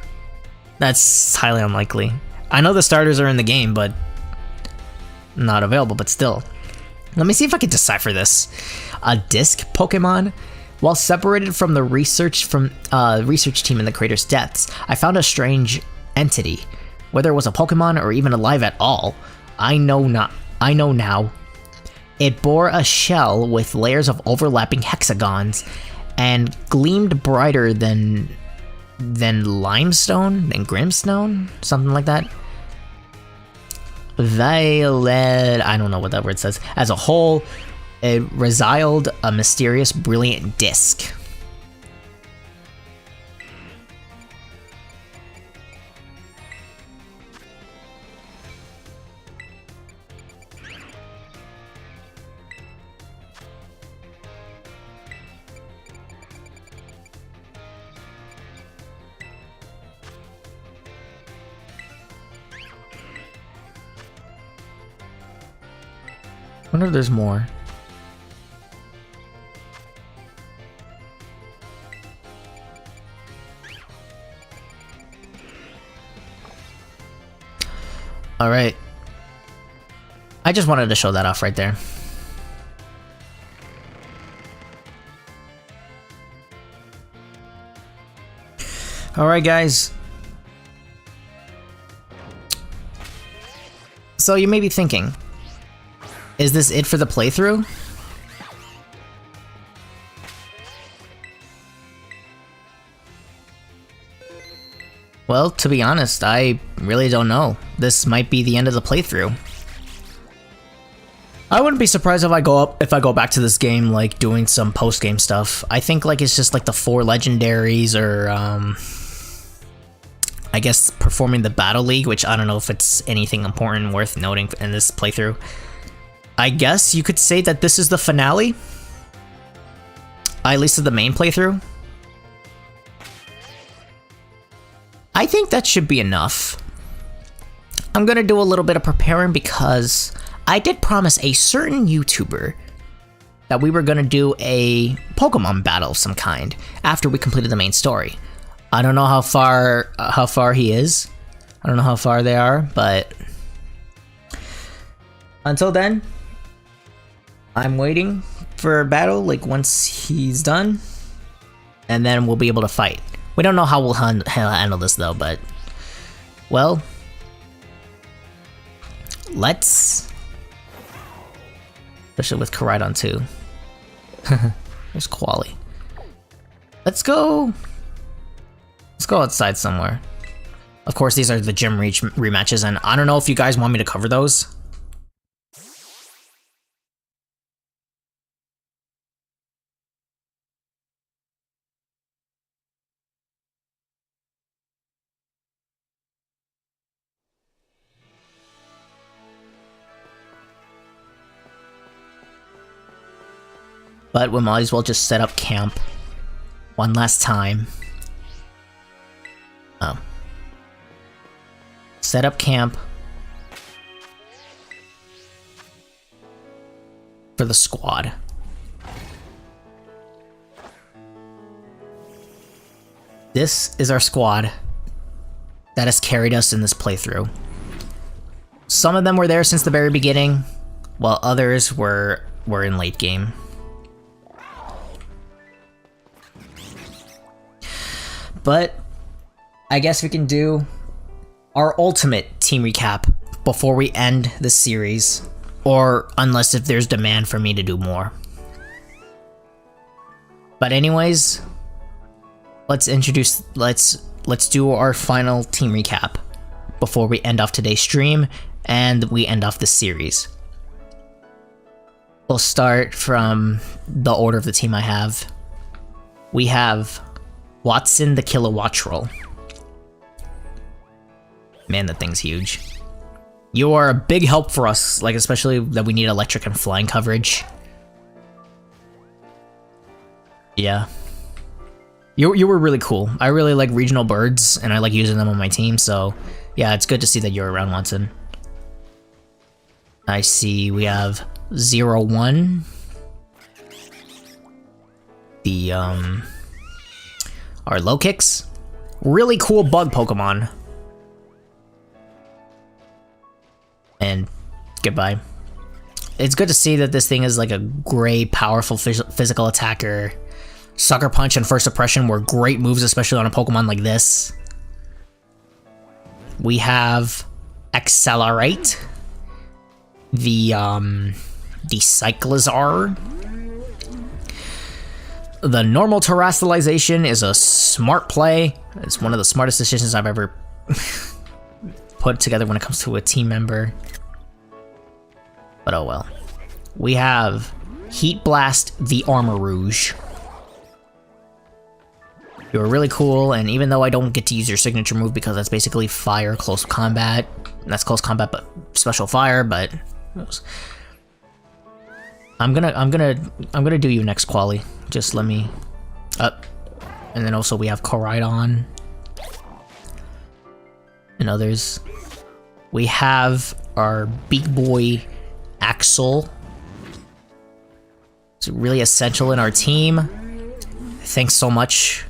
that's highly unlikely. I know the starters are in the game, but not available, but still. Let me see if I can decipher this. A disc Pokemon? While separated from the research team in the creator's deaths, I found a strange entity. Whether it was a Pokemon or even alive at all, I know now. It bore a shell with layers of overlapping hexagons and gleamed brighter than limestone, than grimstone, something like that. Violet, I don't know what that word says. As a whole, it resiled a mysterious, brilliant disc. wonder if there's more. Alright. I just wanted to show that off right there. Alright guys. So you may be thinking, is this it for the playthrough? Well, to be honest, I really don't know. This might be the end of the playthrough. I wouldn't be surprised if I go back to this game, like, doing some post-game stuff. I think, like, it's just, like, the 4 legendaries, or, I guess performing the Battle League, which I don't know if it's anything important worth noting in this playthrough. I guess you could say that this is the finale? At least of the main playthrough? I think that should be enough. I'm gonna do a little bit of preparing because I did promise a certain YouTuber that we were gonna do a Pokemon battle of some kind after we completed the main story. I don't know how far he is. I don't know how far they are, but until then, I'm waiting for a battle, like once he's done, and then we'll be able to fight. We don't know how we'll handle this though, but, well, let's, especially with Koraidon too. There's Quali. Let's go outside somewhere. Of course, these are the gym rematches, and I don't know if you guys want me to cover those. But we might as well just set up camp one last time. Oh. Set up camp for the squad. This is our squad that has carried us in this playthrough. Some of them were there since the very beginning, while others were in late game. But I guess we can do our ultimate team recap before we end the series, or unless if there's demand for me to do more. But anyways, let's do our final team recap before we end off today's stream and we end off the series. We'll start from the order of the team I have. We have Watson the Kilowattrel. Man, that thing's huge. You are a big help for us, like especially that we need electric and flying coverage. Yeah. You were really cool. I really like regional birds, and I like using them on my team, so yeah, it's good to see that you're around, Watson. I see we have 01. The, our low kicks. Really cool bug Pokemon. And goodbye. It's good to see that this thing is like a great, powerful physical attacker. Sucker Punch and First Suppression were great moves, especially on a Pokemon like this. We have Accelerate. The Cyclizar. The normal terrestrialization is a smart play. It's one of the smartest decisions I've ever put together when it comes to a team member. But oh well. We have Heat Blast the Armor Rouge. You were really cool, and even though I don't get to use your signature move because that's basically fire close combat, that's close combat but special fire, but I'm gonna do you next, Quali. Just let me up. And then also we have Koraidon and others. We have our big boy Axel It's really essential in our team. Thanks so much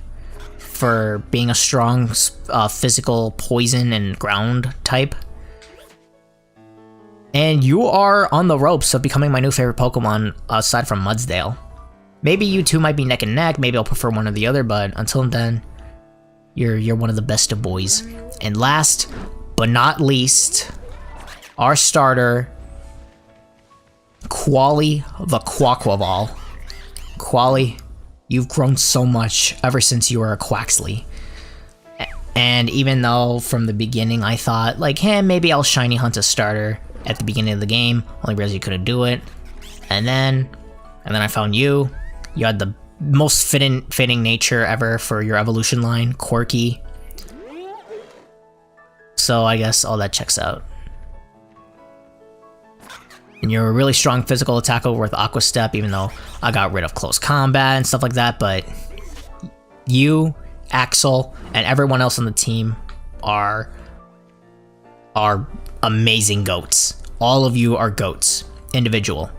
for being a strong physical poison and ground type. And you are on the ropes of becoming my new favorite Pokemon aside from Mudsdale. Maybe you two might be neck and neck, maybe I'll prefer one or the other, but until then, you're one of the best of boys. And last but not least, our starter, Quali the Quaquaval. Quali, you've grown so much ever since you were a Quaxley. And even though from the beginning I thought, like, hey, maybe I'll shiny hunt a starter at the beginning of the game, only realized you couldn't do it. And then I found you. You had the most fitting nature ever for your evolution line, Quirky. So I guess all that checks out. And you're a really strong physical attacker with Aqua Step, even though I got rid of close combat and stuff like that, but you, Axel, and everyone else on the team are amazing goats. All of you are goats. Individual.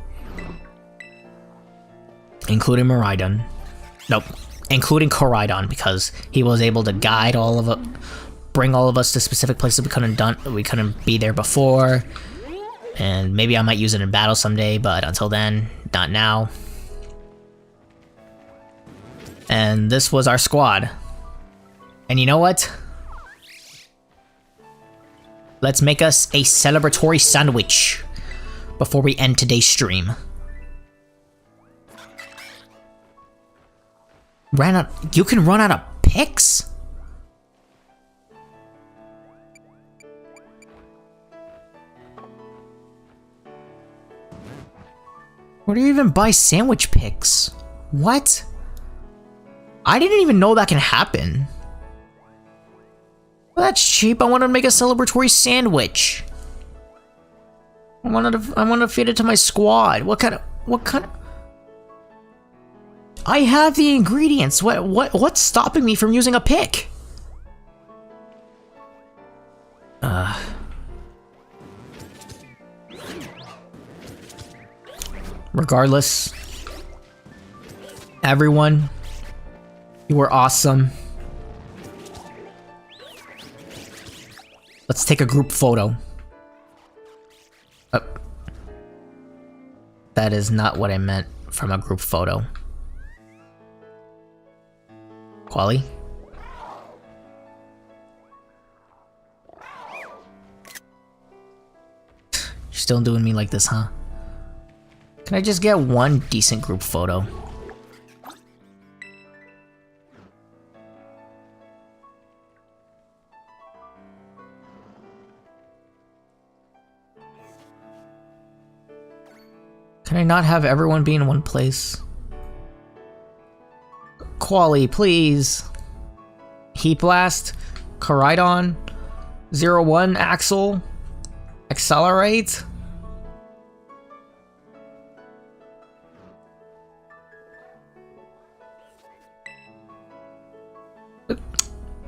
Including Miraidon. Nope. Including Koraidon, because he was able to guide all of it, bring all of us to specific places we couldn't be there before. And maybe I might use it in battle someday, but until then, not now. And this was our squad. And you know what? Let's make us a celebratory sandwich before we end today's stream. You can run out of picks? Where do you even buy sandwich picks? What? I didn't even know that can happen. Well, that's cheap. I want to make a celebratory sandwich. I want to feed it to my squad. What kind of... I have the ingredients. What's stopping me from using a pick? Regardless, everyone, you were awesome. Let's take a group photo. That is not what I meant from a group photo. Quali? You're still doing me like this, huh? Can I just get one decent group photo? Can I not have everyone be in one place? Quali, please. Heat Blast, Koraidon, 01, Axel, Accelerate.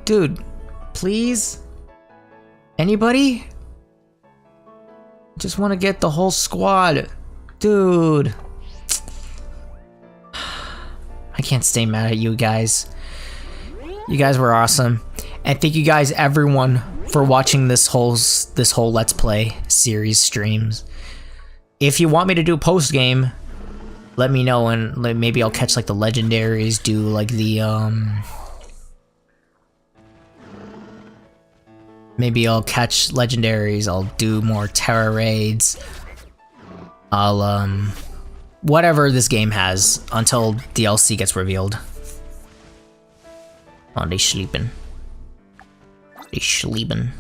Dude, please? Anybody? Just want to get the whole squad. Dude. I can't stay mad at you guys. You guys were awesome. And thank you guys, everyone, for watching this whole Let's Play series streams. If you want me to do post-game, let me know, and maybe I'll catch like the legendaries, do like the maybe I'll catch legendaries, I'll do more Terra raids. I'll whatever this game has until DLC gets revealed. Oh, they sleeping. They sleeping.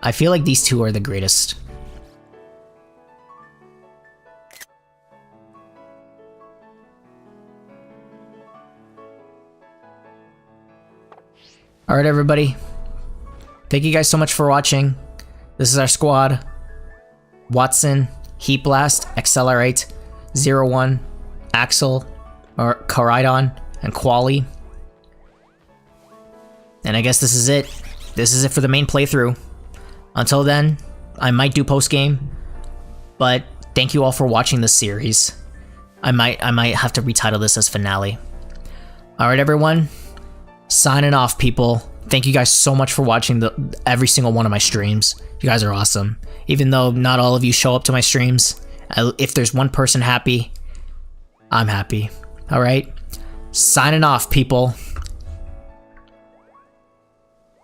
I feel like these two are the greatest. Alright, everybody. Thank you guys so much for watching. This is our squad. Watson, Heat Blast, Accelerate, 01, Axel, or Koraidon, and Quali. And I guess this is it. This is it for the main playthrough. Until then, I might do post-game, but thank you all for watching this series. I might have to retitle this as finale. Alright everyone, signing off people. Thank you guys so much for watching every single one of my streams. You guys are awesome. Even though not all of you show up to my streams, if there's one person happy, I'm happy. Alright, signing off people.